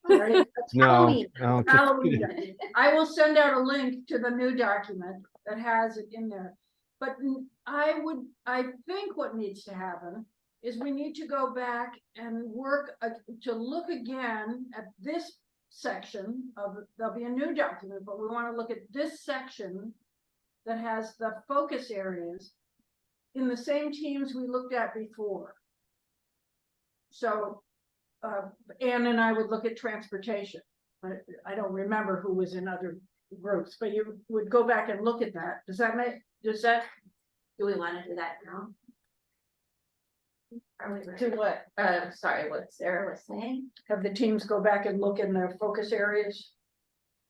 All right? That's No, Halloween. no, Halloween document. I will send out a link to the new document that has it in there. But I think what needs to happen is we need to go back and work to look again at this section of, there'll be a new document, but we want to look at this section that has the focus areas in the same teams we looked at before. So Ann and I would look at transportation. I don't remember who was in other groups, but you would go back and look at that. Does that, Do we want to do that now? Are we ready? To what? Sorry, what Sarah was saying? have the teams go back and look in their focus areas?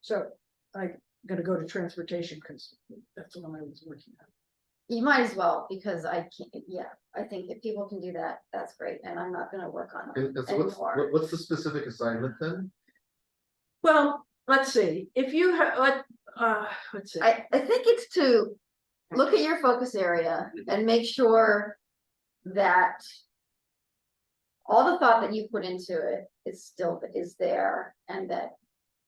So I'm gonna go to transportation because that's the one I was working on. You might as well, because I can't, yeah, I think if people can do that, that's great, and I'm not gonna work on it And so anymore. what's the specific assignment then? Well, let's see, if you have, let's see. I think it's to look at your focus area and make sure that all the thought that you put into it is there, and that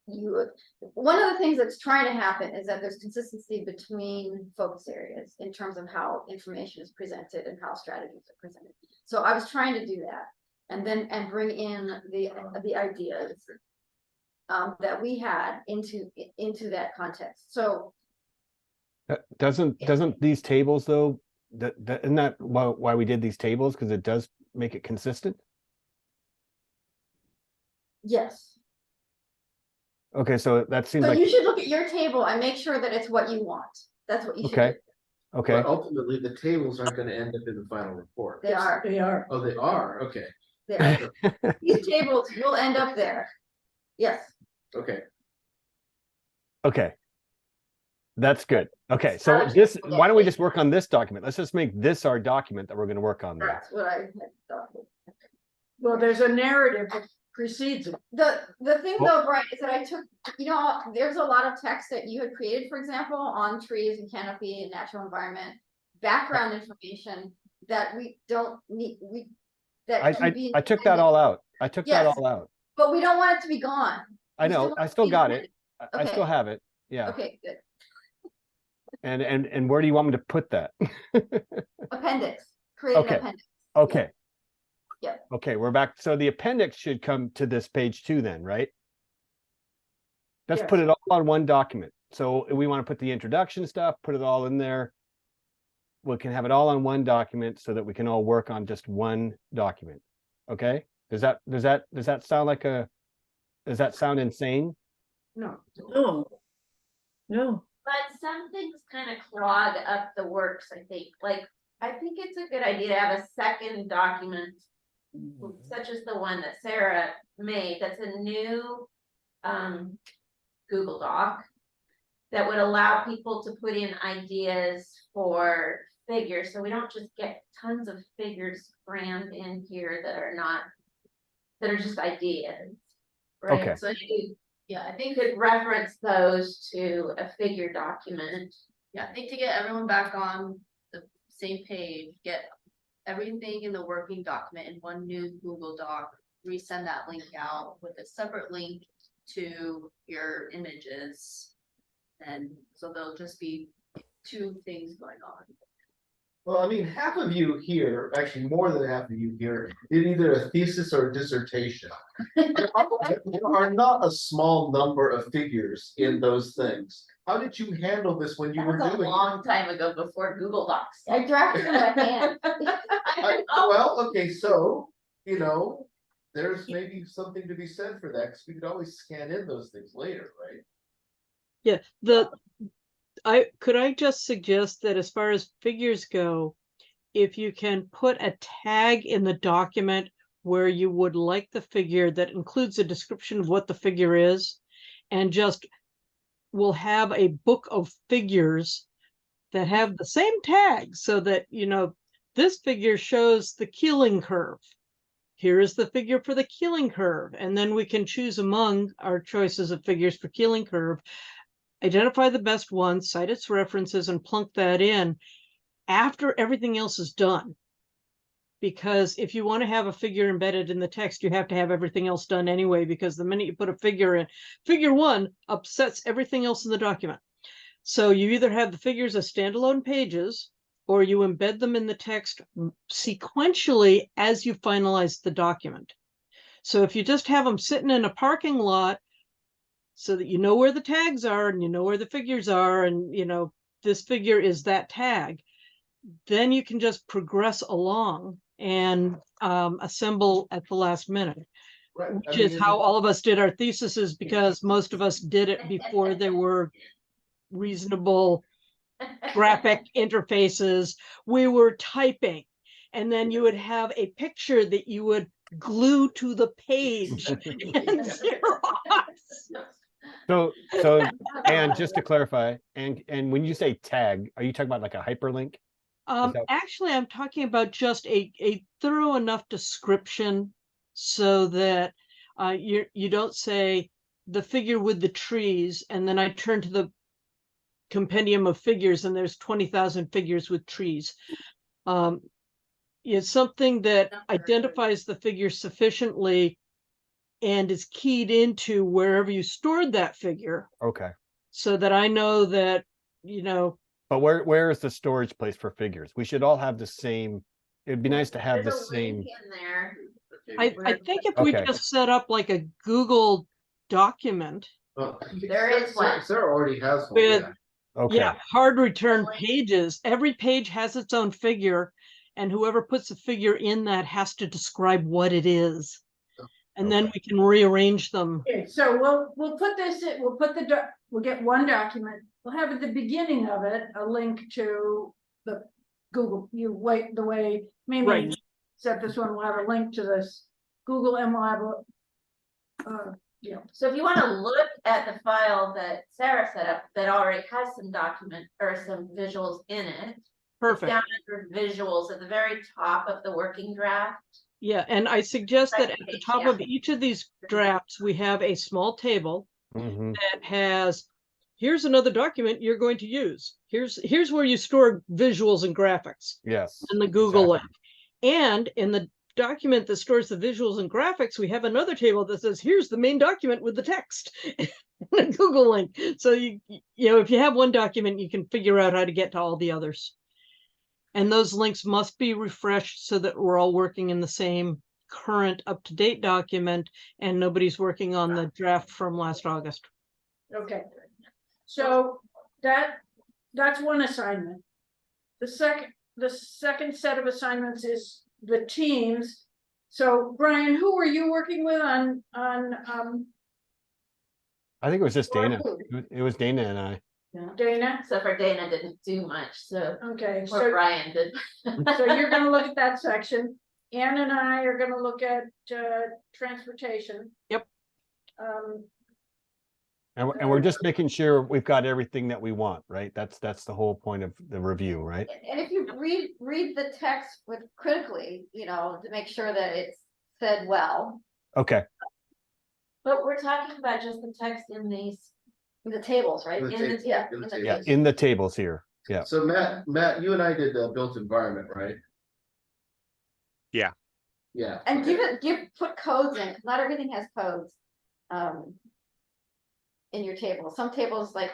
one of the things that's trying to happen is that there's consistency between focus areas in terms of how information is presented and how strategies are presented. So I was trying to do that, and bring in the ideas that we had into that context. So Doesn't these tables though, isn't that why we did these tables? Because it does make it consistent? yes, Okay, so that seems so like, you should look at your table and make sure that it's what you want. That's what you should Okay. do. okay, But ultimately, the tables aren't gonna end up in the final report. They are, They are. Oh, they are, okay, they are. These tables will end up there. Yes. okay. okay. That's good. Okay, so Strategy. this, why don't we just work on this document? Let's just make this our document that we're gonna work on there. That's what I had thought. Well, there's a narrative that precedes it. The thing though, Brian, is that I took, there's a lot of text that you had created, for example, on trees and canopy and natural environment, background information that we don't need, that can be. I took that all out. I took that Yes. all out. But we don't want it to be gone. I We still know, want I it to still be got included. it. I still Okay. have it. Yeah. Okay, good. And where do you want me to put that? Appendix, create an Okay. appendix. Okay. Yeah. Okay, we're back. So the appendix should come to this page too then, right? Let's put it all on one document. So we want to put the introduction stuff, put it all in there. We can have it all on one document so that we can all work on just one document. Okay? Does that sound like does that sound insane? No. No. No. But some things kind of clog up the works, I think. Like, I think it's a good idea to have a second document, such as the one that Sarah made, that's a new Google Doc that would allow people to put in ideas for figures, so we don't just get tons of figures crammed in here that are just ideas. Right? Okay. So Yeah, I you think, could reference those to a figure document. yeah, I think to get everyone back on the same page, get everything in the working document in one new Google Doc, resend that link out with a separate link to your images. And so there'll just be two things going on. Well, I mean, half of you here, actually more than half of you here, did either a thesis or a dissertation. There are not a small number of figures in those things. How did you handle this when you That were was a doing it? long time ago before Google Docs. I drafted them by hand. Well, okay, so, there's maybe something to be said for that, because we could always scan in those things later, right? Yeah, could I just suggest that as far as figures go, if you can put a tag in the document where you would like the figure that includes a description of what the figure is, and just we'll have a book of figures that have the same tag so that, this figure shows the Keeling curve. Here is the figure for the Keeling curve. And then we can choose among our choices of figures for Keeling curve, identify the best one, cite its references, and plunk that in after everything else is done. Because if you want to have a figure embedded in the text, you have to have everything else done anyway, because the minute you put a figure in, figure one upsets everything else in the document. So you either have the figures as standalone pages, or you embed them in the text sequentially as you finalize the document. So if you just have them sitting in a parking lot so that you know where the tags are and you know where the figures are, and you know this figure is that tag, then you can just progress along and assemble at the last minute, Right. which is how all of us did our theses, because most of us did it before there were reasonable graphic interfaces. We were typing, and then you would have a picture that you would glue to the page and Xerox. So, and just to clarify, and when you say tag, are you talking about like a hyperlink? Actually, I'm talking about just a thorough enough description so that you don't say the figure with the trees, and then I turn to the compendium of figures and there's 20,000 figures with trees. It's something that identifies the figure sufficiently and is keyed into wherever you stored that figure, Okay. so that I know that, you know. But where is the storage place for figures? We should all have the same. It'd be nice to have the There's a same. link in there. I think if we Okay. just set up like a Google document Well, There is one. Sarah already has one, with, yeah. Okay. yeah, hard return Really? pages, every page has its own figure, and whoever puts a figure in that has to describe what it is. And then we can rearrange them. Okay, so we'll put this in, we'll get one document, we'll have at the beginning of it, a link to the Google, the way, maybe. Right. Except this one will have a link to this Google, and we'll have So if you want to look at the file that Sarah set up that already has some document or some visuals in it. It's Perfect. down under visuals at the very top of the working draft. Yeah, and I suggest that at the Page, top yeah. of each of these drafts, we have a small table Mhm. that has, here's another document you're going to use. Here's where you store visuals and graphics Yes. in the Google exactly. link. And in the document that stores the visuals and graphics, we have another table that says, here's the main document with the text, a Google link. So you know, if you have one document, you can figure out how to get to all the others. And those links must be refreshed so that we're all working in the same current up-to-date document and nobody's working on the draft from last August. okay. So that's one assignment. The second set of assignments is the teams. So Brian, who were you working with on I think it was just Dana. It was Dana and I. Dana? Except for Dana didn't do much, so Okay, or so Brian did. so you're gonna look at that section. Ann and I are gonna look at transportation. Yep. And we're just making sure we've got everything that we want, right? That's the whole point of the review, right? And if you read the text with critically, you know, to make sure that it's said well, Okay. But we're talking about just the text in these. the tables, right? In the In the, table, yeah, in the in the table. Yeah, tables. in the tables here. Yeah. So Matt, you and I did built environment, right? Yeah. Yeah. And okay. put codes in, 'cause not everything has codes. In your table, some tables like.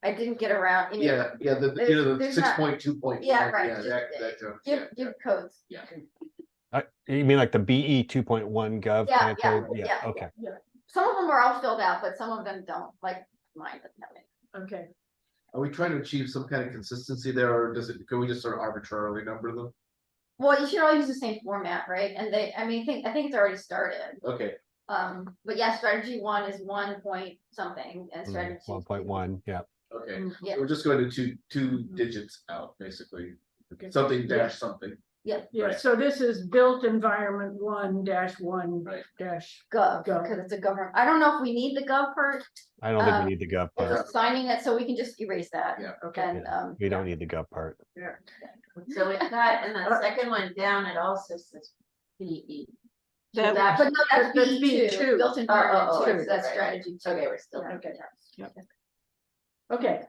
I didn't get around. in your- Yeah, the there's not- 6.2. Yeah, right, Yeah, just, that, Give codes. yeah. You mean like the BE 2.1 gov? Yeah, kind of yeah, code? yeah. Okay. Some of them are all filled out, but some of them don't, like mine doesn't have any. Okay, Are we trying to achieve some kind of consistency there, or can we just sort of arbitrarily number them? Well, you should all use the same format, right? And I think it's already started. Okay, But yeah, strategy 1 is 1 point something and strategy 2 is 1.1, yeah. okay. Yeah. So we're just going to two digits out, basically. Okay. Something dash something. Yeah, yeah, Right. so this is built environment 1-1 Right. dash. gov, Gov. because it's a government. I don't know if we need the gov part. I don't think we need the gov We're part. just signing it, so we can just erase that. Yeah. Okay, And, We don't need the gov part. So we've got, and the second one down, it also says BE. That- That- but no, that's That's B2, B2. built environment Oh, 2, right, that's right. strategy 2. Okay, we're still. Okay. Yep. okay.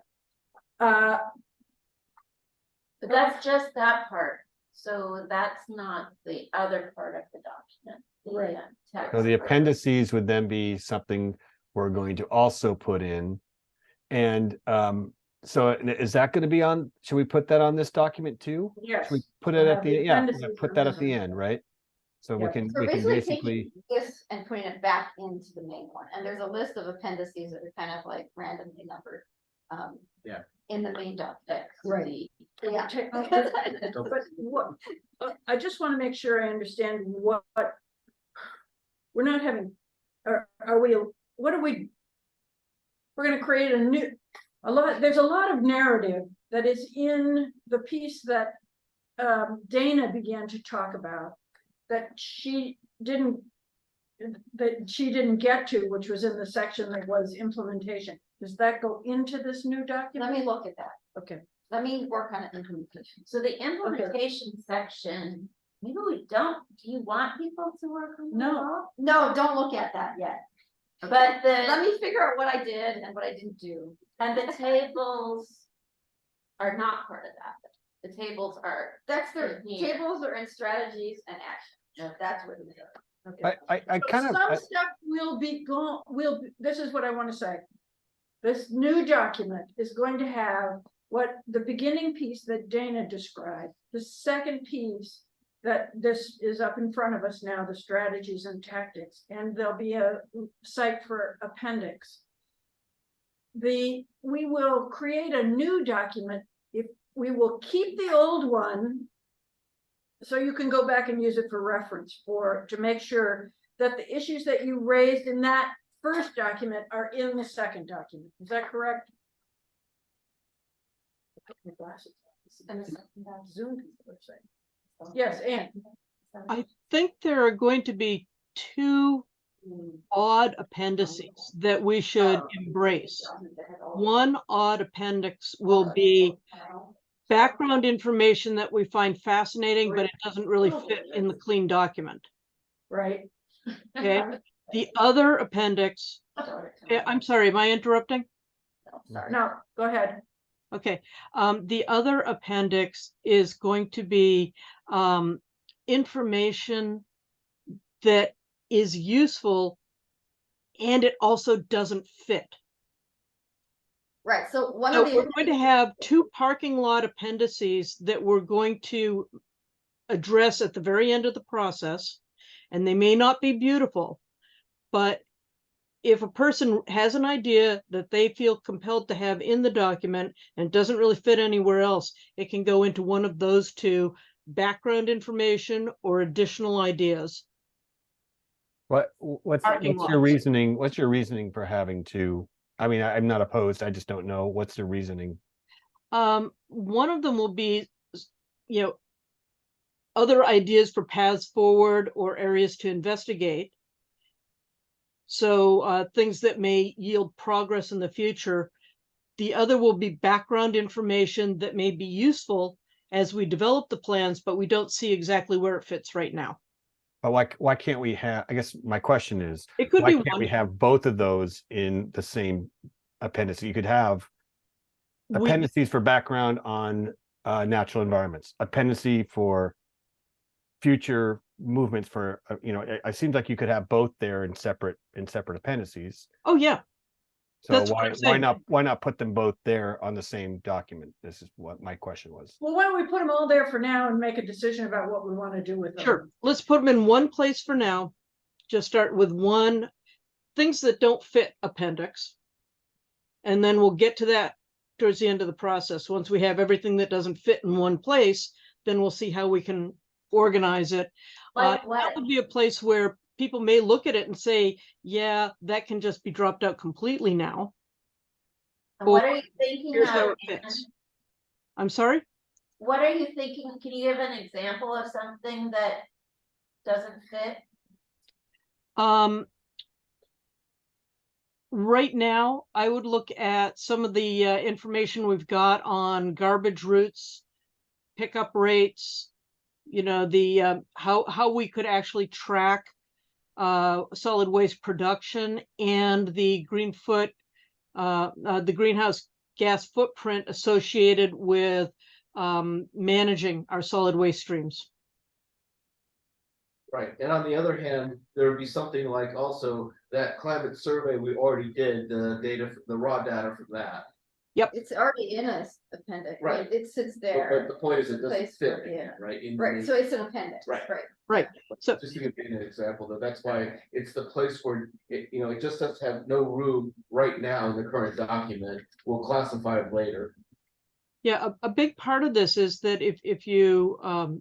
But that's just that part, so that's not the other part of the document. the, Right. text So the part. appendices would then be something we're going to also put in. And so is that going to be on, should we put that on this document too? Yes. Should we put it at the, yeah, appendices put on that this at the one. end, right? So we Yeah. can, So we can basically basically, taking this and putting it back into the main one, and there's a list of appendices that are kind of like randomly numbered. Yeah. In the main document. Right. Yeah. But what, I just want to make sure I understand what we're not having, are we, what are we? We're gonna create there's a lot of narrative that is in the piece that Dana began to talk about, that she didn't get to, which was in the section that was implementation. Does that go into this new document? Let me look at that. Okay. Let me work on it implementation. So the implementation section, maybe we don't, do you want people to work on that at No. all? No, don't look at that yet. But Let the, me figure out what I did and what I didn't do. and the tables are not part of that. The tables are, That's the In here. tables are in strategies and action. That's what it is. Okay. I kind of, Some stuff will be gone, this is what I want to say. This new document is going to have what the beginning piece that Dana described, the second piece that this is up in front of us now, the strategies and tactics, and there'll be a site for appendix. We will create a new document. If we will keep the old one, so you can go back and use it for reference to make sure that the issues that you raised in that first document are in the second document. Is that correct? My glasses. Zoom people are saying. Yes, Ann. I think there are going to be two odd appendices that we should embrace. One odd appendix will be background information that we find fascinating, but it doesn't really fit in the clean document. Right. Okay. The other appendix, I'm sorry, am I interrupting? No, go ahead. Okay, the other appendix is going to be information that is useful and it also doesn't fit. Right, so one So of the. we're going to have two parking lot appendices that we're going to address at the very end of the process, and they may not be beautiful, but if a person has an idea that they feel compelled to have in the document and doesn't really fit anywhere else, it can go into one of those two: background information or additional ideas. what's Parking your lots. reasoning? What's your reasoning for having to? I mean, I'm not opposed. I just don't know. What's the reasoning? One of them will be, other ideas for paths forward or areas to investigate. So things that may yield progress in the future. The other will be background information that may be useful as we develop the plans, but we don't see exactly where it fits right now. But why can't we have, I guess my question is, It could why be can't one. we have both of those in the same appendix? You could have appendices for background on natural environments, appendicice for future movements for, it seems like you could have both there in separate appendices. Oh yeah. So That's what I'm saying. why not put them both there on the same document? This is what my question was. Well, why don't we put them all there for now and make a decision about what we want to do with them? Sure. Let's put them in one place for now. Just start with one, things that don't fit appendix. And then we'll get to that towards the end of the process. Once we have everything that doesn't fit in one place, then we'll see how we can organize it. like That what, would be a place where people may look at it and say, yeah, that can just be dropped out completely now. what are you thinking Here's how of? it fits. I'm sorry? What are you thinking? Can you give an example of something that doesn't fit? Right now, I would look at some of the information we've got on garbage routes, pickup rates, the how we could actually track solid waste production and the the greenhouse gas footprint associated with managing our solid waste streams. Right, and on the other hand, there would be something like also that climate survey we already did, the data, the raw data from that. It's already in a appendix, Right. it sits But there. the point is, it doesn't Place fit, for- yeah. right? in- Right, so it's an appendix, Right. right. So Just to give you an example, that's why it's the place where it, it just does have no room right now in the current document. We'll classify it later. yeah, a big part of this is that if you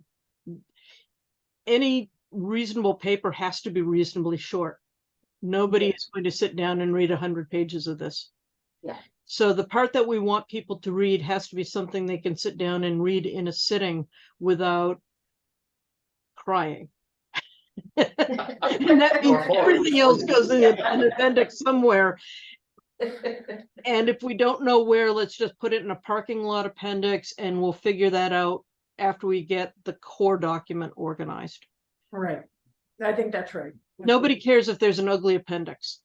any reasonable paper has to be reasonably short. Nobody is going to sit down and read 100 pages of this. Yeah. So the part that we want people to read has to be something they can sit down and read in a sitting without crying. And that means everything else goes in an appendix somewhere. And if we don't know where, let's just put it in a parking lot appendix and we'll figure that out after we get the core document organized. Right. I think that's right. Nobody cares if there's an ugly appendix.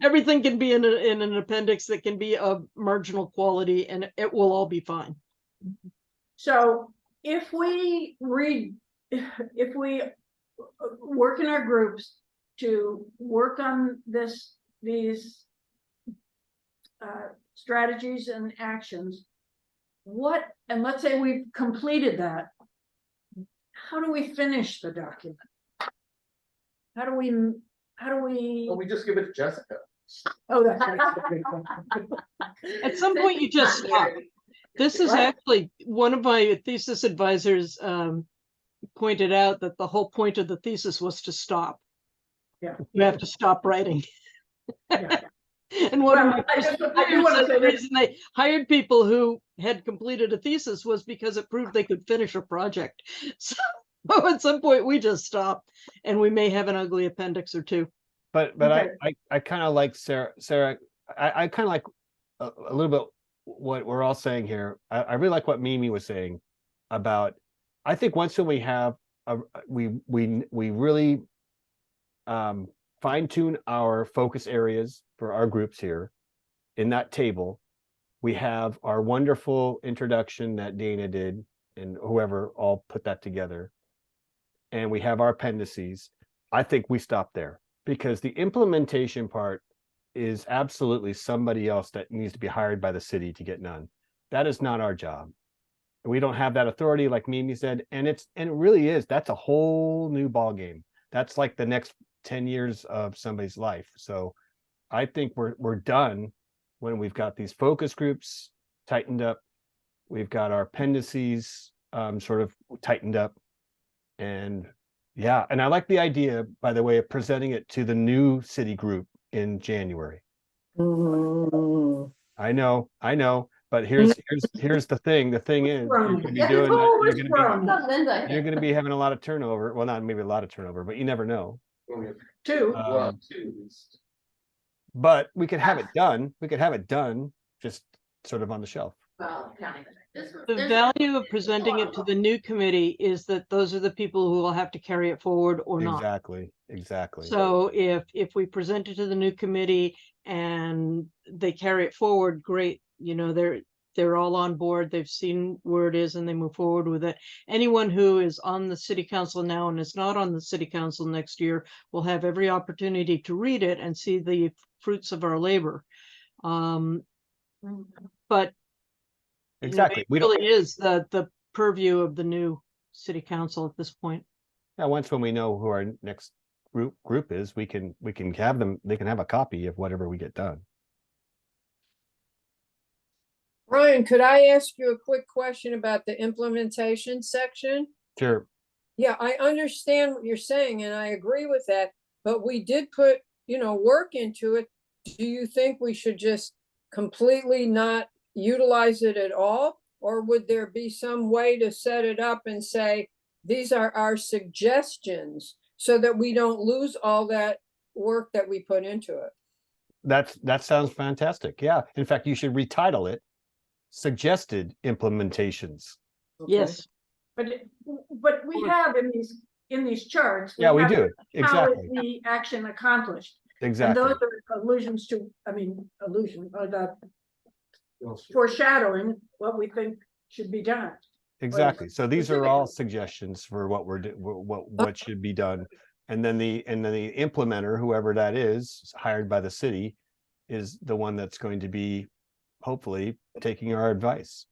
Everything can be in an appendix that can be of marginal quality and it will all be fine. So if we work in our groups to work on these strategies and actions, and let's say we've completed that, how do we finish the document? How do we, Well, we just give it to Jessica. oh, that's right. At some point, you just stop. This is What? actually one of my thesis advisors pointed out that the whole point of the thesis was to stop. Yeah. You have to stop writing. Yeah. And one of Well, my I first do wanna employers said say the that- reason they hired people who had completed a thesis was because it proved they could finish a project. So at some point we just stop and we may have an ugly appendix or two. But Okay. I kind of like Sarah, I kind of like a little bit what we're all saying here. I really like what Mimi was saying about, I think once when we have, we really fine tune our focus areas for our groups here in that table. We have our wonderful introduction that Dana did and whoever all put that together. And we have our appendices. I think we stop there because the implementation part is absolutely somebody else that needs to be hired by the city to get done. That is not our job. We don't have that authority, like Mimi said, and it really is. That's a whole new ball game. That's like the next 10 years of somebody's life. So I think we're done when we've got these focus groups tightened up. We've got our appendices sort of tightened up. And yeah, and I like the idea, by the way, of presenting it to the new city group in January. I know, but here's the thing. The thing is, you're gonna be doing that. You're gonna be having a lot of turnover. Well, not maybe a lot of turnover, but you never know. Two. But we could have it done. We could have it done, just sort of on the shelf. Well, counting The value of presenting it to the new committee is that those are the people who will have to carry it forward or not. Exactly. So if we present it to the new committee and they carry it forward, great. They're all on board. They've seen where it is and they move forward with it. Anyone who is on the city council now and is not on the city council next year will have every opportunity to read it and see the fruits of our labor. But Exactly. it really is the purview of the new city council at this point. Yeah, once when we know who our next group is, we can have them, they can have a copy of whatever we get done. Ryan, could I ask you a quick question about the implementation section? Sure. Yeah, I understand what you're saying and I agree with that, but we did put, work into it. Do you think we should just completely not utilize it at all? Or would there be some way to set it up and say, these are our suggestions so that we don't lose all that work that we put into it? That sounds fantastic. Yeah. In fact, you should retitle it Suggested Implementations. Yes. But we have in these charts. Yeah, we have do. How is Exactly. the action accomplished? Exactly. And those are allusions to, the foreshadowing what we think should be done. Exactly. So these are all specifically. suggestions for what what should be done. And then the implementer, whoever that is, hired by the city, is the one that's going to be hopefully taking our advice.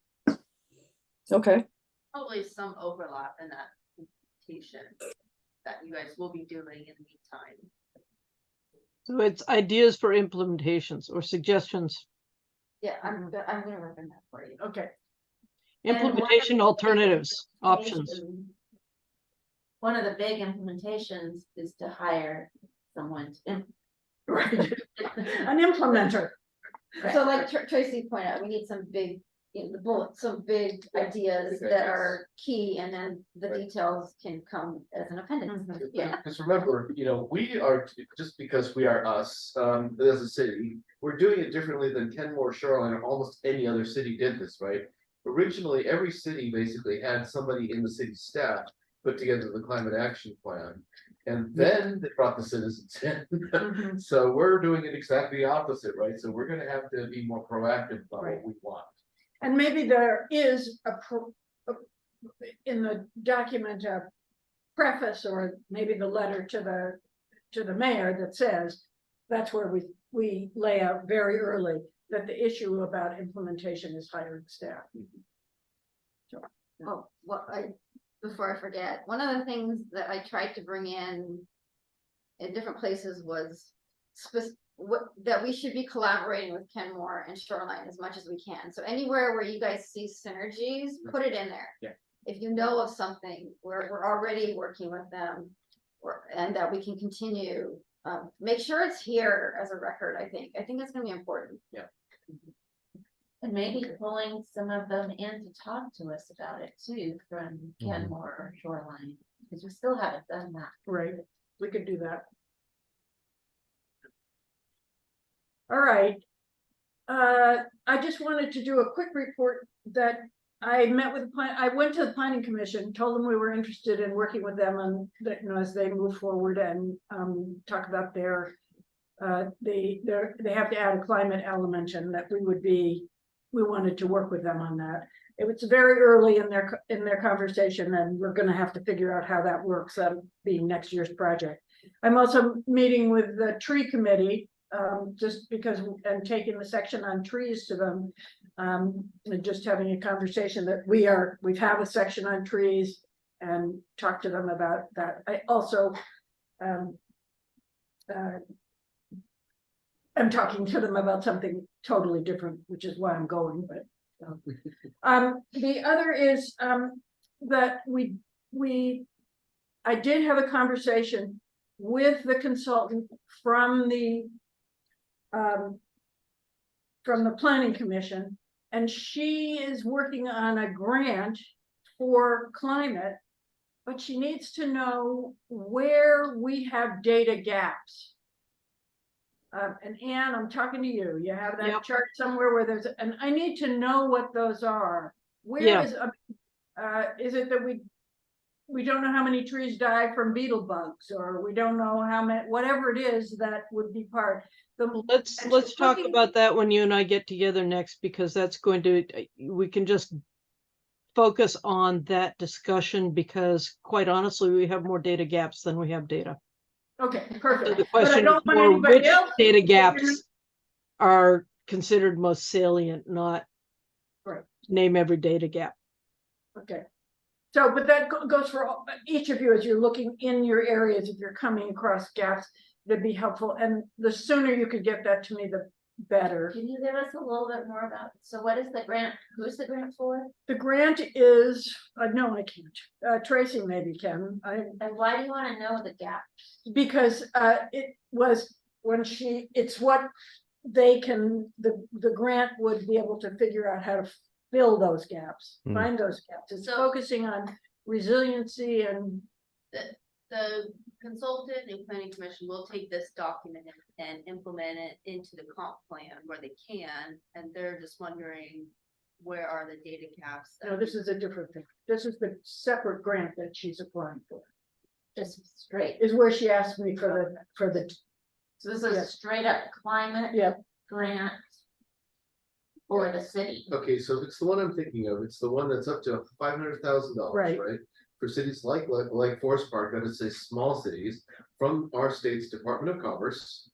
Okay, Probably some overlap in that implementation that you guys will be doing in the meantime. So it's ideas for implementations or suggestions, Yeah, I'm gonna work on that for you. Okay, And one of implementation the alternatives, options. One of the big implementations is to hire someone to. right. An implementer. So like Tracy pointed out, we need some big, the bullet, some big ideas Big that ideas. are key, and then the Right. details can come as an appendix. Yeah. Because remember, we are, just because we are us, as a city, we're doing it differently than Kenmore, Shoreline, or almost any other city did this, right? Originally, every city basically had somebody in the city staff put together the climate action plan. And then they brought the citizens in. Mhm. So we're doing it exactly the opposite, right? So we're gonna have to be more proactive about Right. what we want. And maybe there is in the document, a preface, or maybe the letter to the mayor that says, that's where we lay out very early that the issue about implementation is hiring staff. Oh, before I forget, one of the things that I tried to bring in different places was that we should be collaborating with Kenmore and Shoreline as much as we can. So anywhere where you guys see synergies, put it in there. Yeah. If you know of something where we're already working with them, and that we can continue, make sure it's here as a record. I think that's gonna be important. And maybe pulling some of them in to talk to us about it too, from Kenmore or Shoreline, because we still haven't done that. Right, we could do that. All right. I just wanted to do a quick report that I met with I went to the planning commission, told them we were interested in working with them on, as they move forward and talk about they have to add a climate element, and that we wanted to work with them on that. It was very early in their conversation, and we're gonna have to figure out how that works, being next year's project. I'm also meeting with the tree committee, just because, and taking the section on trees to them, and just having a conversation that we have a section on trees, and talk to them about that. I also I'm talking to them about something totally different, which is why I'm going, but the other is that I did have a conversation with the consultant from the planning commission, and she is working on a grant for climate, but she needs to know where we have data gaps. And Anne, I'm talking to you. You have that Yep. chart somewhere where and I need to know what those are. Where Yeah. is it that we don't know how many trees die from beetle bugs, or we don't know how many, whatever it is that would be part. Let's and talk she's looking- about that when you and I get together next, because that's going to, we can just focus on that discussion, because quite honestly, we have more data gaps than we have data. Okay, So perfect. the But I question is don't want more, anybody which else data to figure gaps are considered most salient, not Right. name every data gap. Okay. So, but that goes for each of you as you're looking in your areas, if you're coming across gaps, that'd be helpful. And the sooner you could get that to me, the better. Can you give us a little bit more about, so what is the grant, who's the grant for? The grant is, no, I can't. Tracy maybe can. And why do you want to know the gap? Because it was when it's what they can, the grant would be able to figure out how to fill those gaps, find those gaps. It's focusing on resiliency and The consultant and planning commission will take this document and implement it into the comp plan where they can, and they're just wondering, where are the data gaps? no, this is a different thing. This is the separate grant that she's applying for. Just straight. Is where she asked me for the So this is Yeah. a straight up climate yeah. grant. or the city. Okay, so if it's the one I'm thinking of, it's the one that's up to $500,000, Right. right? For cities like Forest Park, I would say small cities, from our state's Department of Commerce.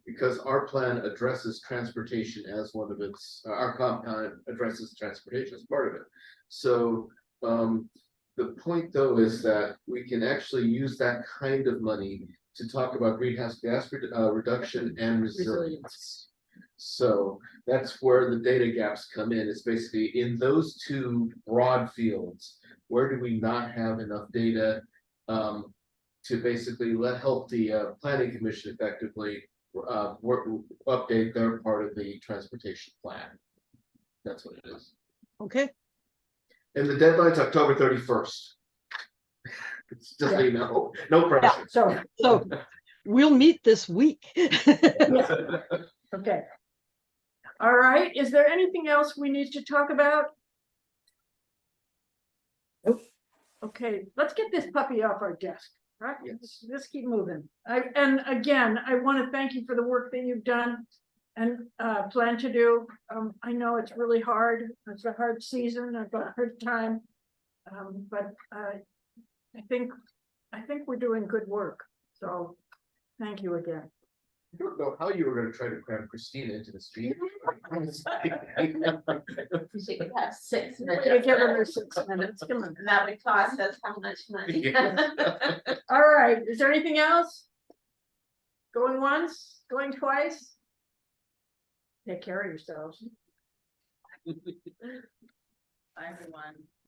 Because our plan addresses transportation as one of its, our comp plan addresses transportation as part of it. So, the point though is that we can actually use that kind of money to talk about greenhouse gas reduction and resilience. So that's where the data gaps come in. It's basically in those two broad fields, where do we not have enough data to basically help the planning commission effectively update their part of the transportation plan. That's what it is. Okay, And the deadline's October 31st. It's just so you know, no pressure. so we'll meet this week. Okay. All right, is there anything else we need to talk about? Nope. Okay, let's get this puppy off our desk, right? Yes. Let's keep moving. And again, I want to thank you for the work that you've done and plan to do. I know it's really hard. It's a hard season, a hard time. But I think we're doing good work. So thank you again. I don't know how you were going to try to cram Christina into this meeting. She could have 6 We're minutes. gonna give her 6 minutes. Come on. And that would cost us how much money? All right, is there anything else? Going once, going twice? Take care of yourselves. Bye, everyone.